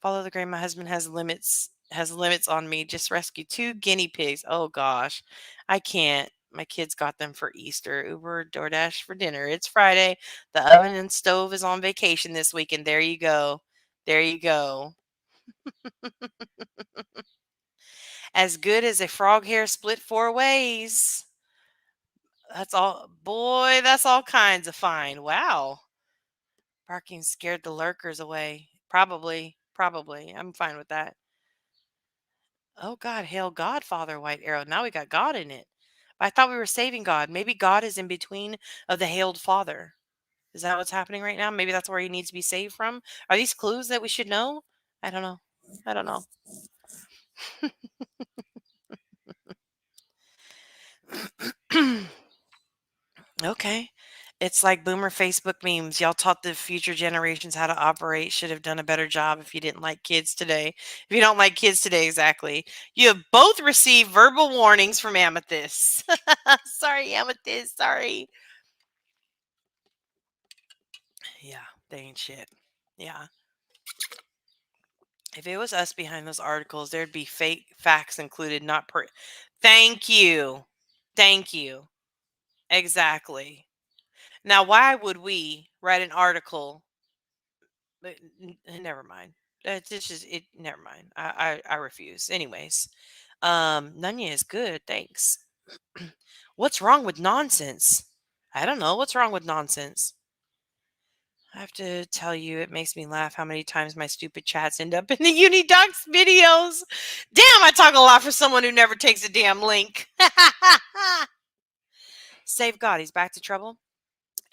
Follow the grain. My husband has limits. Has limits on me. Just rescue 2 guinea pigs. Oh gosh, I can't. My kids got them for Easter. Uber, DoorDash for dinner. It's Friday. The oven and stove is on vacation this weekend. There you go. There you go. As good as a frog hair split 4 ways. That's all. Boy, that's all kinds of fine. Wow. Barking scared the lurkers away. Probably. Probably. I'm fine with that. Oh, God. Hail God, Father White Arrow. Now we got God in it. I thought we were saving God. Maybe God is in between of the hailed Father. Is that what's happening right now? Maybe that's where he needs to be saved from. Are these clues that we should know? I don't know. I don't know. Okay. It's like boomer Facebook memes. Y'all taught the future generations how to operate. Should have done a better job if you didn't like kids today. If you don't like kids today, exactly. You have both received verbal warnings from Amethyst. Sorry, Amethyst. Sorry. Yeah, they ain't shit. Yeah. If it was us behind those articles, there'd be fake facts included, not per. Thank you. Thank you. Exactly. Now, why would we write an article? Never mind. This is it. Never mind. I refuse. Anyways, Nunya is good. Thanks. What's wrong with nonsense? I don't know. What's wrong with nonsense? I have to tell you, it makes me laugh how many times my stupid chats end up in the Unidocs videos. Damn, I talk a lot for someone who never takes a damn link. Save God, he's back to trouble.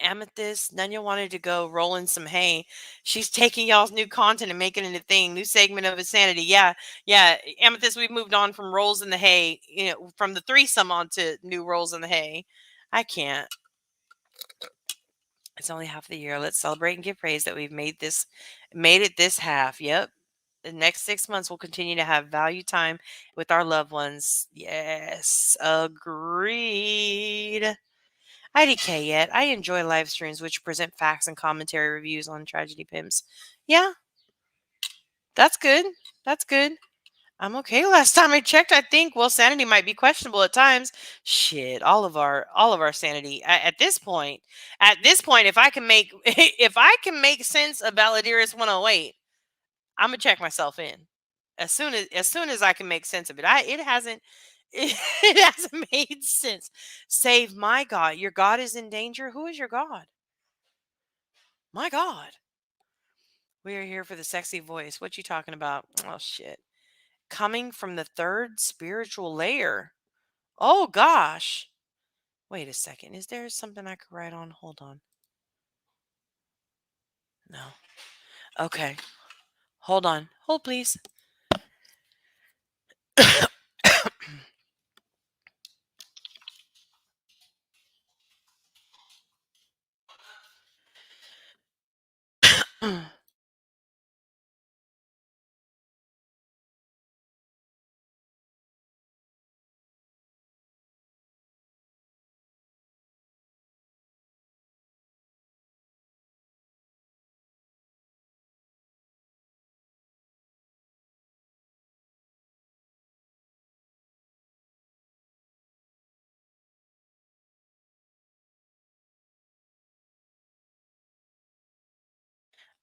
Amethyst, Nunya wanted to go roll in some hay. She's taking y'all's new content and making it a thing. New segment of Insanity. Yeah, yeah. Amethyst, we've moved on from rolls in the hay, from the threesome on to new rolls in the hay. I can't. It's only half the year. Let's celebrate and give praise that we've made it this half. Yep. The next 6 months we'll continue to have value time with our loved ones. Yes, agreed. IDK yet. I enjoy live streams which present facts and commentary reviews on tragedy pimps. Yeah, that's good. That's good. I'm okay. Last time I checked, I think sanity might be questionable at times. Shit, all of our sanity at this point, if I can make if I can make sense of Valadiris 108, I'm gonna check myself in as soon as I can make sense of it. It hasn't it hasn't made sense. Save my God. Your God is in danger. Who is your God? My God. We are here for the sexy voice. What you talking about? Oh shit. Coming from the third spiritual layer. Oh gosh. Wait a second. Is there something I could write on? Hold on. No. Okay. Hold on. Hold please.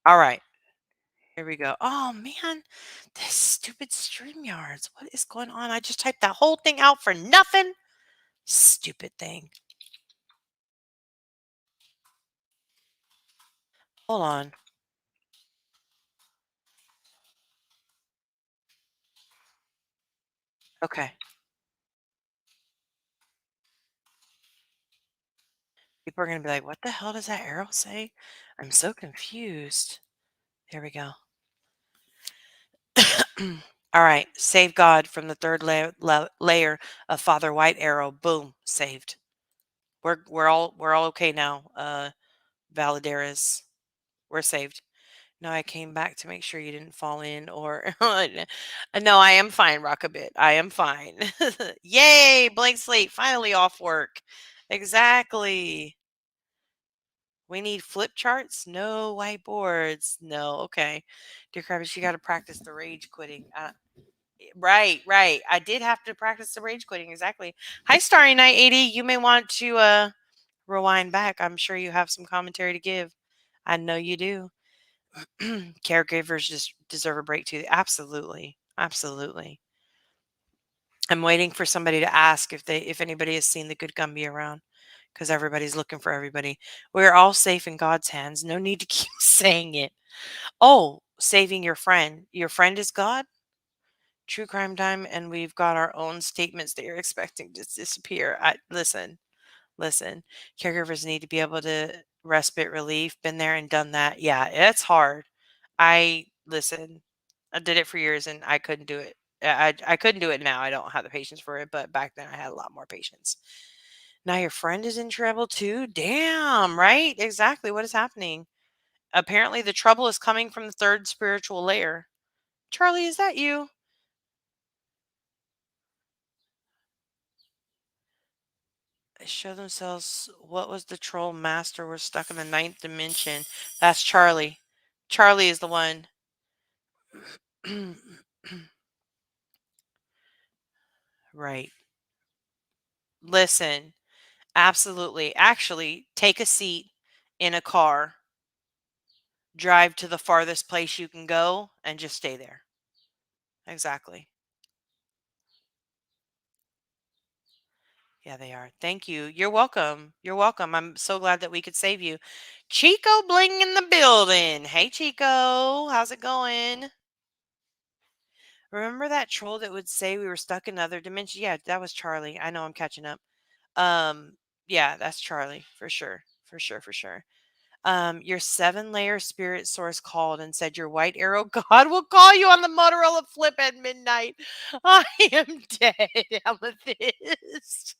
All right. Here we go. Oh man, this stupid StreamYards. What is going on? I just typed that whole thing out for nothing. Stupid thing. Hold on. Okay. People are going to be like, what the hell does that arrow say? I'm so confused. There we go. All right. Save God from the third layer of Father White arrow. Boom. Saved. We're all okay now. Valadares. We're saved. No, I came back to make sure you didn't fall in or no, I am fine, Rockabit. I am fine. Yay, blank slate, finally off work. Exactly. We need flip charts? No whiteboards. No, okay. Dear Kravis, you got to practice the rage quitting. Right, right. I did have to practice the rage quitting. Exactly. Hi, Starry Night 80. You may want to rewind back. I'm sure you have some commentary to give. I know you do. Caregivers just deserve a break too. Absolutely. Absolutely. I'm waiting for somebody to ask if anybody has seen the good Gumby around because everybody's looking for everybody. We're all safe in God's hands. No need to keep saying it. Oh, saving your friend. Your friend is God? True crime time, and we've got our own statements that you're expecting to disappear. Listen. Caregivers need to be able to respite relief. Been there and done that. Yeah, it's hard. I listen. I did it for years and I couldn't do it. I couldn't do it now. I don't have the patience for it, but back then I had a lot more patience. Now your friend is in trouble too? Damn, right? Exactly. What is happening? Apparently, the trouble is coming from the third spiritual layer. Charlie, is that you? They show themselves. What was the troll master? We're stuck in the ninth dimension. That's Charlie. Charlie is the one. Right. Listen, absolutely. Actually, take a seat in a car, drive to the farthest place you can go, and just stay there. Exactly. Yeah, they are. Thank you. You're welcome. You're welcome. I'm so glad that we could save you. Chico Bling in the building. Hey, Chico. How's it going? Remember that troll that would say we were stuck in another dimension? Yeah, that was Charlie. I know I'm catching up. Um, yeah, that's Charlie for sure. For sure, for sure. Your 7-layer spirit source called and said your white arrow god will call you on the Motorola flip at midnight. I am dead, Amethyst.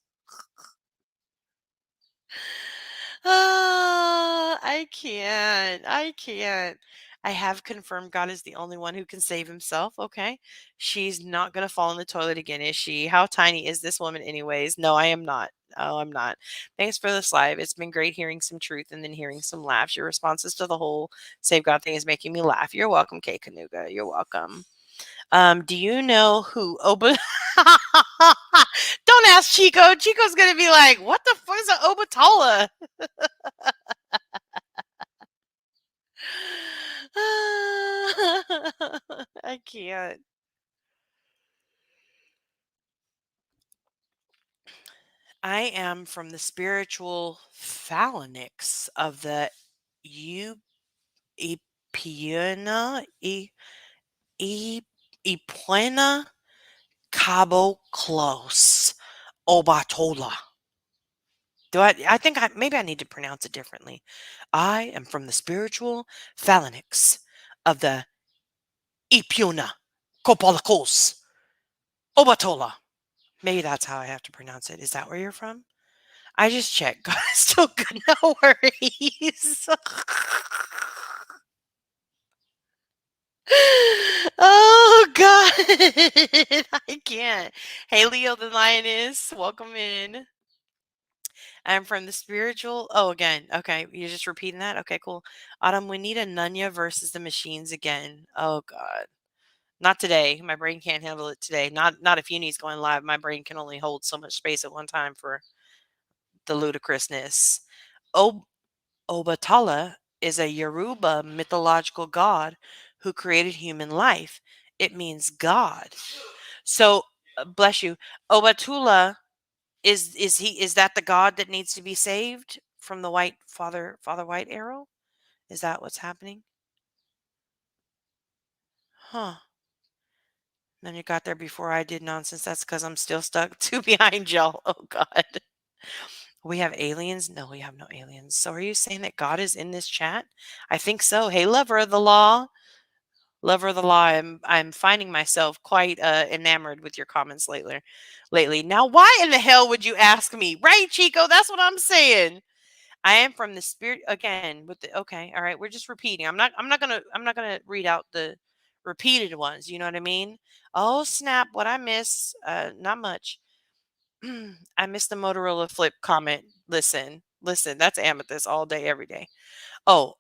I can't. I can't. I have confirmed God is the only one who can save himself. Okay. She's not going to fall in the toilet again, is she? How tiny is this woman, anyways? No, I am not. Oh, I'm not. Thanks for this live. It's been great hearing some truth and then hearing some laughs. Your responses to the whole Save God thing is making me laugh. You're welcome, Kay Kanuga. You're welcome. Do you know who Oba? Don't ask Chico. Chico's gonna be like, "What the fuck is an Obatola?" I can't. I am from the spiritual phalanx of the U Epiuna E Epuena Cabo Close Obatola. I think maybe I need to pronounce it differently. I am from the spiritual phalanx of the Ipuna Kopalakos Obatola. Maybe that's how I have to pronounce it. Is that where you're from? I just checked. God is still good. No worries. Oh God. I can't. Hey Leo the Lioness, welcome in. I'm from the spiritual. Oh, again. Okay. You're just repeating that? Okay, cool. Autumn, we need a Nunya versus the machines again. Oh God. Not today. My brain can't handle it today. Not if Uni's going live. My brain can only hold so much space at one time for the ludicrousness. Ob- Obatala is a Yoruba mythological god who created human life. It means God. So bless you. Obatula is that the god that needs to be saved from the white father white arrow? Is that what's happening? Huh. Then you got there before I did nonsense. That's because I'm still stuck two behind y'all. Oh God. We have aliens? No, we have no aliens. So are you saying that God is in this chat? I think so. Hey, lover of the law. Lover of the law. I'm finding myself quite enamored with your comments lately. Lately. Now, why in the hell would you ask me? Right, Chico? That's what I'm saying. I am from the spirit again with the okay, all right. We're just repeating. I'm not gonna read out the repeated ones, you know what I mean? Oh snap, what I miss? Not much. I missed the Motorola flip comment. Listen, that's amethyst all day, every day. Oh,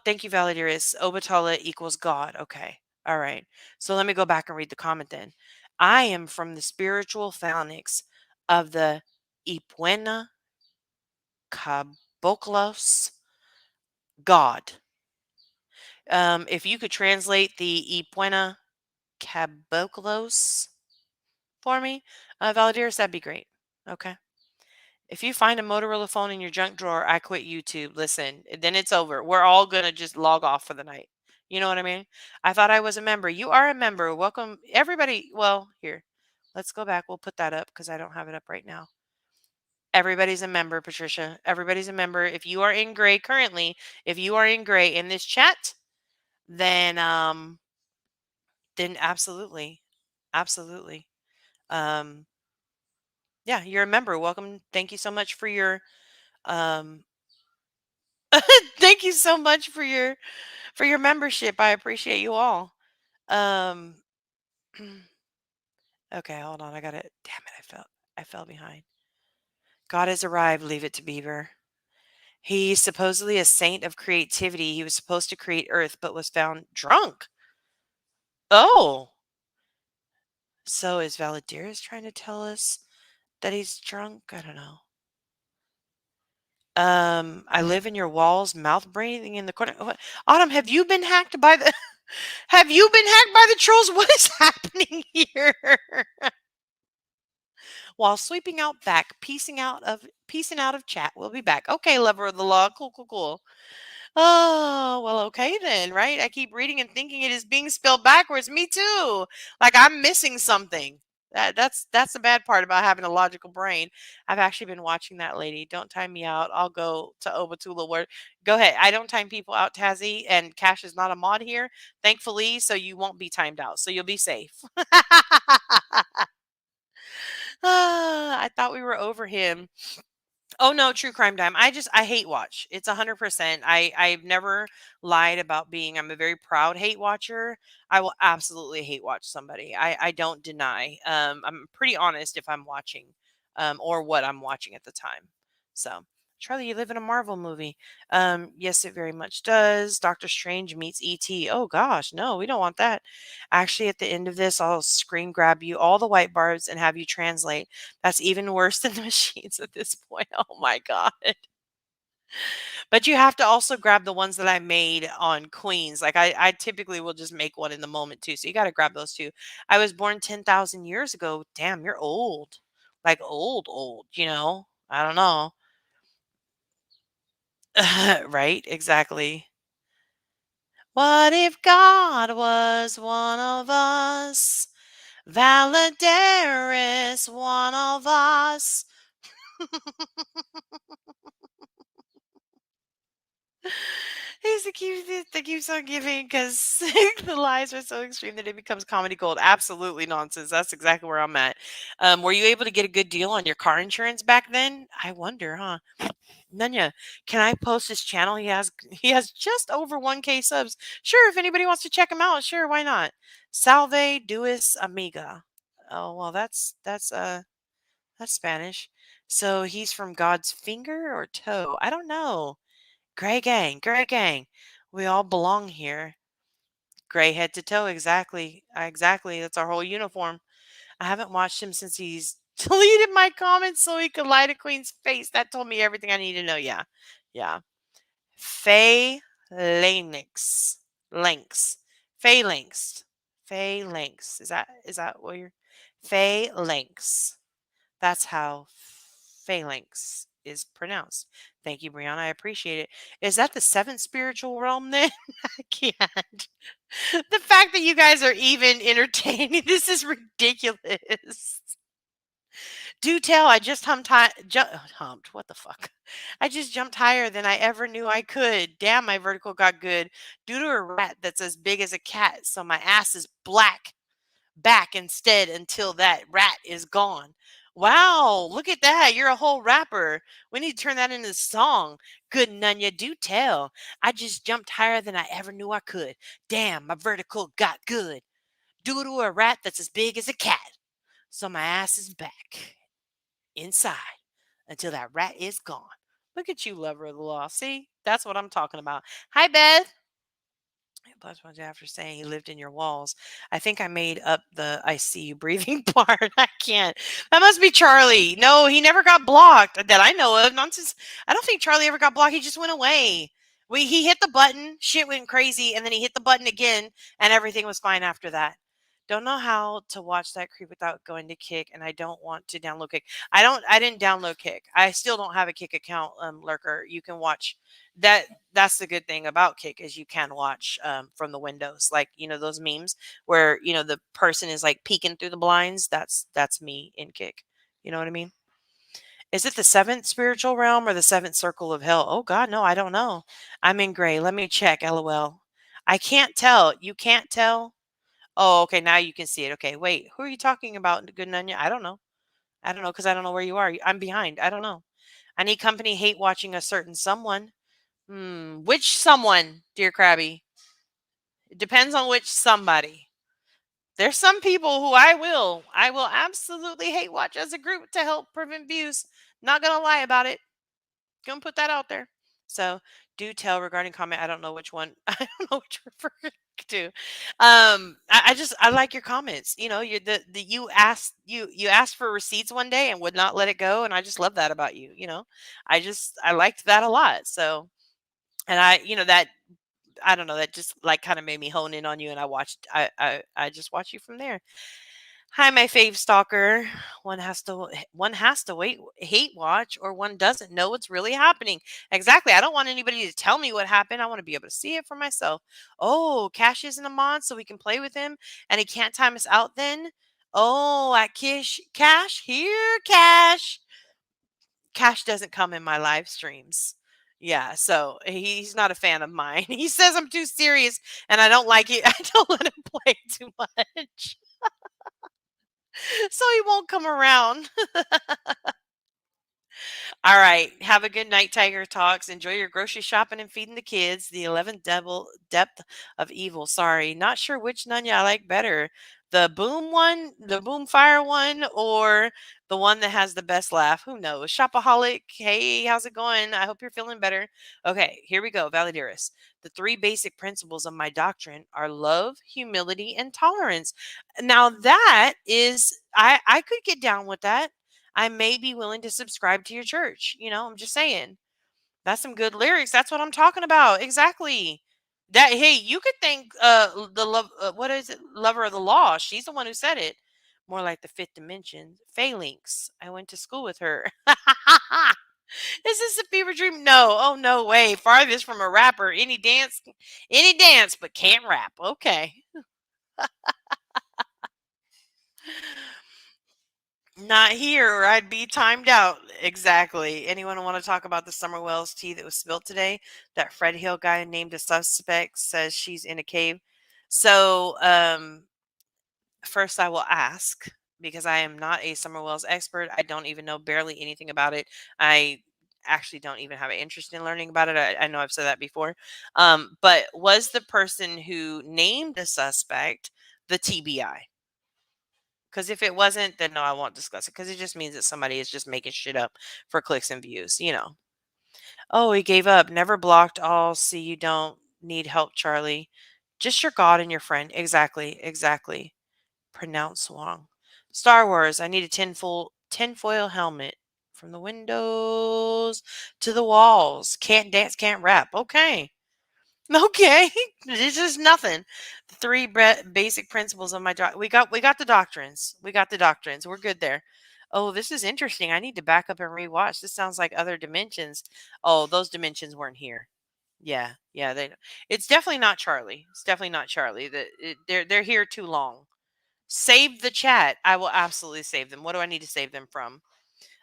thank you, Valadiris. Obatala equals God. Okay. All right. So let me go back and read the comment then. I am from the spiritual phalanx of the Ipuena Caboclos God. If you could translate the Ipuena Caboclos for me, Valadiris, that'd be great. Okay. If you find a Motorola phone in your junk drawer, I quit YouTube. Listen, then it's over. We're all going to just log off for the night. You know what I mean? I thought I was a member. You are a member. Welcome, everybody. Well, here, let's go back. We'll put that up because I don't have it up right now. Everybody's a member, Patricia. Everybody's a member. If you are in gray currently, if you are in gray in this chat, then absolutely. Absolutely. Um Yeah, you're a member. Welcome. Thank you so much for your um thank you so much for your membership. I appreciate you all. Um okay, hold on. I got it. Damn it. I fell behind. God has arrived. Leave it to Beaver. He's supposedly a saint of creativity. He was supposed to create Earth, but was found drunk. Oh, so is Valadiris trying to tell us that he's drunk? I don't know. I live in your walls, mouth breathing in the corner. What? Autumn, have you been hacked by the? Have you been hacked by the trolls? What is happening here? While sweeping out back, piecing out of chat. We'll be back. Okay, lover of the law. Cool, cool, cool. Oh, well, okay then, right? I keep reading and thinking it is being spelled backwards. Me too. Like I'm missing something. That's the bad part about having a logical brain. I've actually been watching that lady. Don't time me out. I'll go to Obatula. Where go ahead. I don't time people out, Tazzy, and Cash is not a mod here, thankfully, so you won't be timed out. So you'll be safe. I thought we were over him. Oh no, true crime time. I hate watch. It's 100%. I've never lied about being. I'm a very proud hate watcher. I will absolutely hate watch somebody. I don't deny. I'm pretty honest if I'm watching, or what I'm watching at the time. So Charlie, you live in a Marvel movie. Yes, it very much does. Doctor Strange meets ET. Oh gosh, no, we don't want that. Actually, at the end of this, I'll screen grab you all the white barbs and have you translate. That's even worse than the machines at this point. Oh my god. But you have to also grab the ones that I made on Queens. Like I typically will just make one in the moment too. So you got to grab those too. I was born 10,000 years ago. Damn, you're old. Like old, old, you know? I don't know. Right? Exactly. What if God was one of us? Valadaris, one of us. He's the keeps on giving because the lies are so extreme that it becomes comedy gold. Absolutely nonsense. That's exactly where I'm at. Were you able to get a good deal on your car insurance back then? I wonder, huh? Nanya, can I post his channel? He has just over 1K subs. Sure, if anybody wants to check him out, sure, why not? Salve duis amiga. Oh well, that's Spanish. So he's from God's finger or toe? I don't know. Gray gang, gray gang. We all belong here. Gray head to toe, exactly. Exactly. That's our whole uniform. I haven't watched him since he's deleted my comments so he could lie to Queen's face. That told me everything I need to know. Yeah. Yeah. Phalanx. Phalanx. Phalanx. Phalanx. Is that what you're Phalanx? That's how phalanx is pronounced. Thank you, Brianna. I appreciate it. Is that the seventh spiritual realm then? I can't. The fact that you guys are even entertaining this is ridiculous. Do tell, I just humped. What the fuck? I just jumped higher than I ever knew I could. Damn, my vertical got good. Due to a rat that's as big as a cat, so my ass is black back instead until that rat is gone. Wow, look at that. You're a whole rapper. We need to turn that into a song. Good Nunya, do tell. I just jumped higher than I ever knew I could. Damn, my vertical got good. Due to a rat that's as big as a cat. So my ass is back inside until that rat is gone. Look at you, lover of the law. See, that's what I'm talking about. Hi, Beth. Plus one after saying he lived in your walls. I think I made up the I see you breathing part. I can't. That must be Charlie. No, he never got blocked that I know of. Nonsense. I don't think Charlie ever got blocked. He just went away. He hit the button, shit went crazy, and then he hit the button again, and everything was fine after that. Don't know how to watch that creep without going to Kick, and I don't want to download Kick. I didn't download Kick. I still don't have a Kick account, Lurker. You can watch that. That's the good thing about Kick is you can watch from the windows, like those memes where the person is like peeking through the blinds. That's me in Kick. You know what I mean? Is it the seventh spiritual realm or the seventh circle of hell? Oh God, no, I don't know. I'm in gray. Let me check. LOL. I can't tell. You can't tell. Oh, okay. Now you can see it. Okay, wait. Who are you talking about, Good Nunya? I don't know. I don't know because I don't know where you are. I'm behind. I don't know. I need company hate watching a certain someone. Which someone, dear Krabby? It depends on which somebody. There's some people who I will absolutely hate watch as a group to help prevent abuse. Not gonna lie about it. Gonna put that out there. So do tell regarding comment. I don't know which one. I don't know which refer to. I like your comments. You know, you asked for receipts one day and would not let it go, and I just love that about you. You know, I liked that a lot. So and that I don't know that just like kind of made me hone in on you, and I just watch you from there. Hi, my fave stalker. One has to wait hate watch, or one doesn't know what's really happening. Exactly. I don't want anybody to tell me what happened. I want to be able to see it for myself. Oh, Cash isn't a mod, so we can play with him, and he can't time us out. Then, oh, at Cash here, Cash. Cash doesn't come in my live streams. Yeah, so he's not a fan of mine. He says I'm too serious, and I don't like it. I don't let him play too much. So he won't come around. All right. Have a good night, Tiger Talks. Enjoy your grocery shopping and feeding the kids. The 11th devil depth of evil. Sorry, not sure which Nunya I like better. The boom one, the boom fire one, or the one that has the best laugh. Who knows? Shopaholic. Hey, how's it going? I hope you're feeling better. Okay, here we go. Validaris. The three basic principles of my doctrine are love, humility, and tolerance. Now that is I could get down with that. I may be willing to subscribe to your church. I'm just saying. That's some good lyrics. That's what I'm talking about. Exactly. That hey, you could think the love what is it? Lover of the law. She's the one who said it. More like the fifth dimension. Phalanx. I went to school with her. Is this a fever dream? No. Oh no way. Farthest from a rapper. Any dance, but can't rap. Okay. Not here, or I'd be timed out. Exactly. Anyone want to talk about the Summer Wells tea that was spilled today? That Fred Hill guy named a suspect says she's in a cave. So, first I will ask because I am not a Summer Wells expert. I don't even know barely anything about it. I actually don't even have an interest in learning about it. I know I've said that before. But was the person who named the suspect the TBI? Because if it wasn't, then no, I won't discuss it. Because it just means that somebody is just making shit up for clicks and views. Oh, he gave up. Never blocked all. See, you don't need help, Charlie. Just your God and your friend. Exactly. Exactly. Pronounce wrong. Star Wars. I need a tinfoil helmet. From the windows to the walls. Can't dance, can't rap. Okay. Okay, this is nothing. The three basic principles of my we got the doctrines. We got the doctrines. We're good there. Oh, this is interesting. I need to back up and rewatch. This sounds like other dimensions. Oh, those dimensions weren't here. Yeah, yeah. It's definitely not Charlie. It's definitely not Charlie. They're here too long. Save the chat. I will absolutely save them. What do I need to save them from?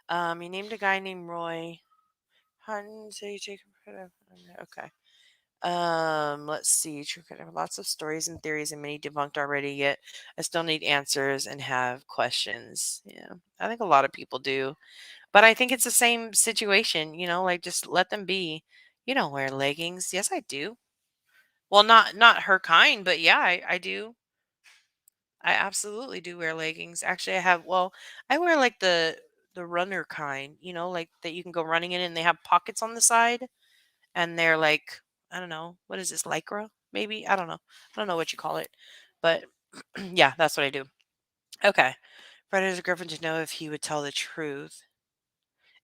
He named a guy named Roy. Hunt, say, okay. Let's see. True crime. Lots of stories and theories and many debunked already, yet I still need answers and have questions. Yeah. I think a lot of people do. But I think it's the same situation, like just let them be. You don't wear leggings. Yes, I do. Well, not her kind, but yeah, I do. I absolutely do wear leggings. Actually, I wear like the runner kind, like that you can go running in and they have pockets on the side and they're like, I don't know, what is this, lycra? Maybe? I don't know. I don't know what you call it. But yeah, that's what I do. Okay. Fred is a Griffin to know if he would tell the truth.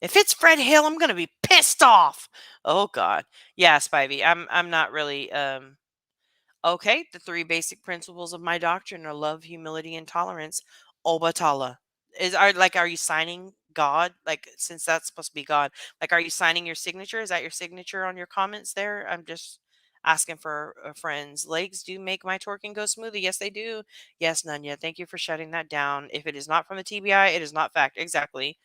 If it's Fred Hill, I'm gonna be pissed off. Oh God. Yeah, Spivey. I'm not really okay. The three basic principles of my doctrine are love, humility, and tolerance. Obatala. Are you signing God? Like since that's supposed to be God, like are you signing your signature? Is that your signature on your comments there? I'm just asking for friends. Legs do make my twerking go smoother. Yes, they do. Yes, Nunya. Thank you for shutting that down. If it is not from the TBI, it is not fact. Exactly.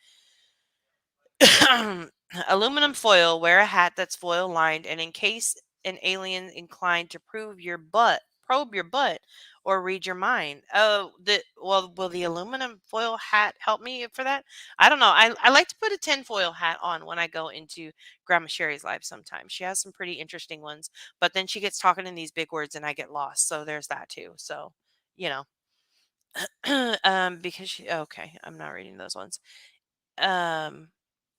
Aluminum foil. Wear a hat that's foil lined, and in case an alien inclined to prove your butt probe your butt or read your mind. Oh, will the aluminum foil hat help me for that? I don't know. I like to put a tinfoil hat on when I go into Grandma Sherry's live sometimes. She has some pretty interesting ones, but then she gets talking in these big words and I get lost. So there's that too. So, you because okay, I'm not reading those ones. Um,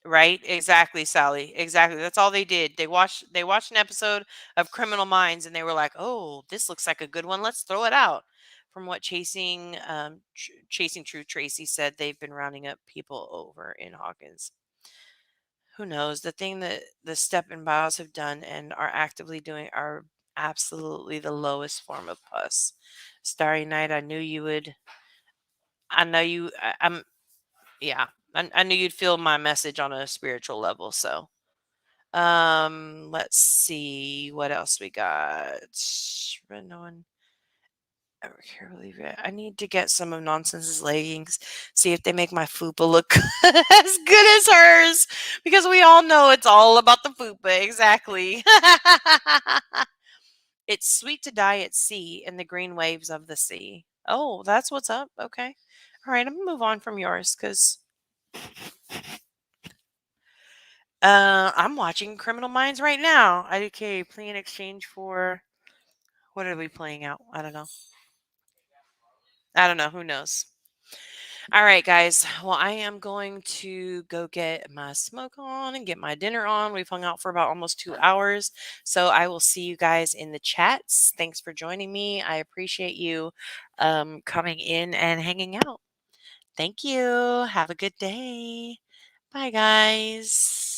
right? Exactly, Sally. Exactly. That's all they did. They watched an episode of Criminal Minds and they were like, "Oh, this looks like a good one. Let's throw it out." From what Chasing True Tracy said, they've been rounding up people over in Hawkins. Who knows? The thing that the step and bios have done and are actively doing are absolutely the lowest form of puss. Starry Night, I knew you would. I know you. I'm yeah. I knew you'd feel my message on a spiritual level. So, let's see what else we got. No one ever care believe it. I need to get some of Nonsense's leggings. See if they make my fupa look as good as hers, because we all know it's all about the fupa. Exactly. It's sweet to die at sea in the green waves of the sea. Oh, that's what's up. Okay. All right. I'm gonna move on from yours because I'm watching Criminal Minds right now. Okay, plea in exchange for what are we playing out? I don't know. I don't know. Who knows? All right, guys. Well, I am going to go get my smoke on and get my dinner on. We've hung out for about almost 2 hours. So I will see you guys in the chats. Thanks for joining me. I appreciate you coming in and hanging out. Thank you. Have a good day. Bye, guys.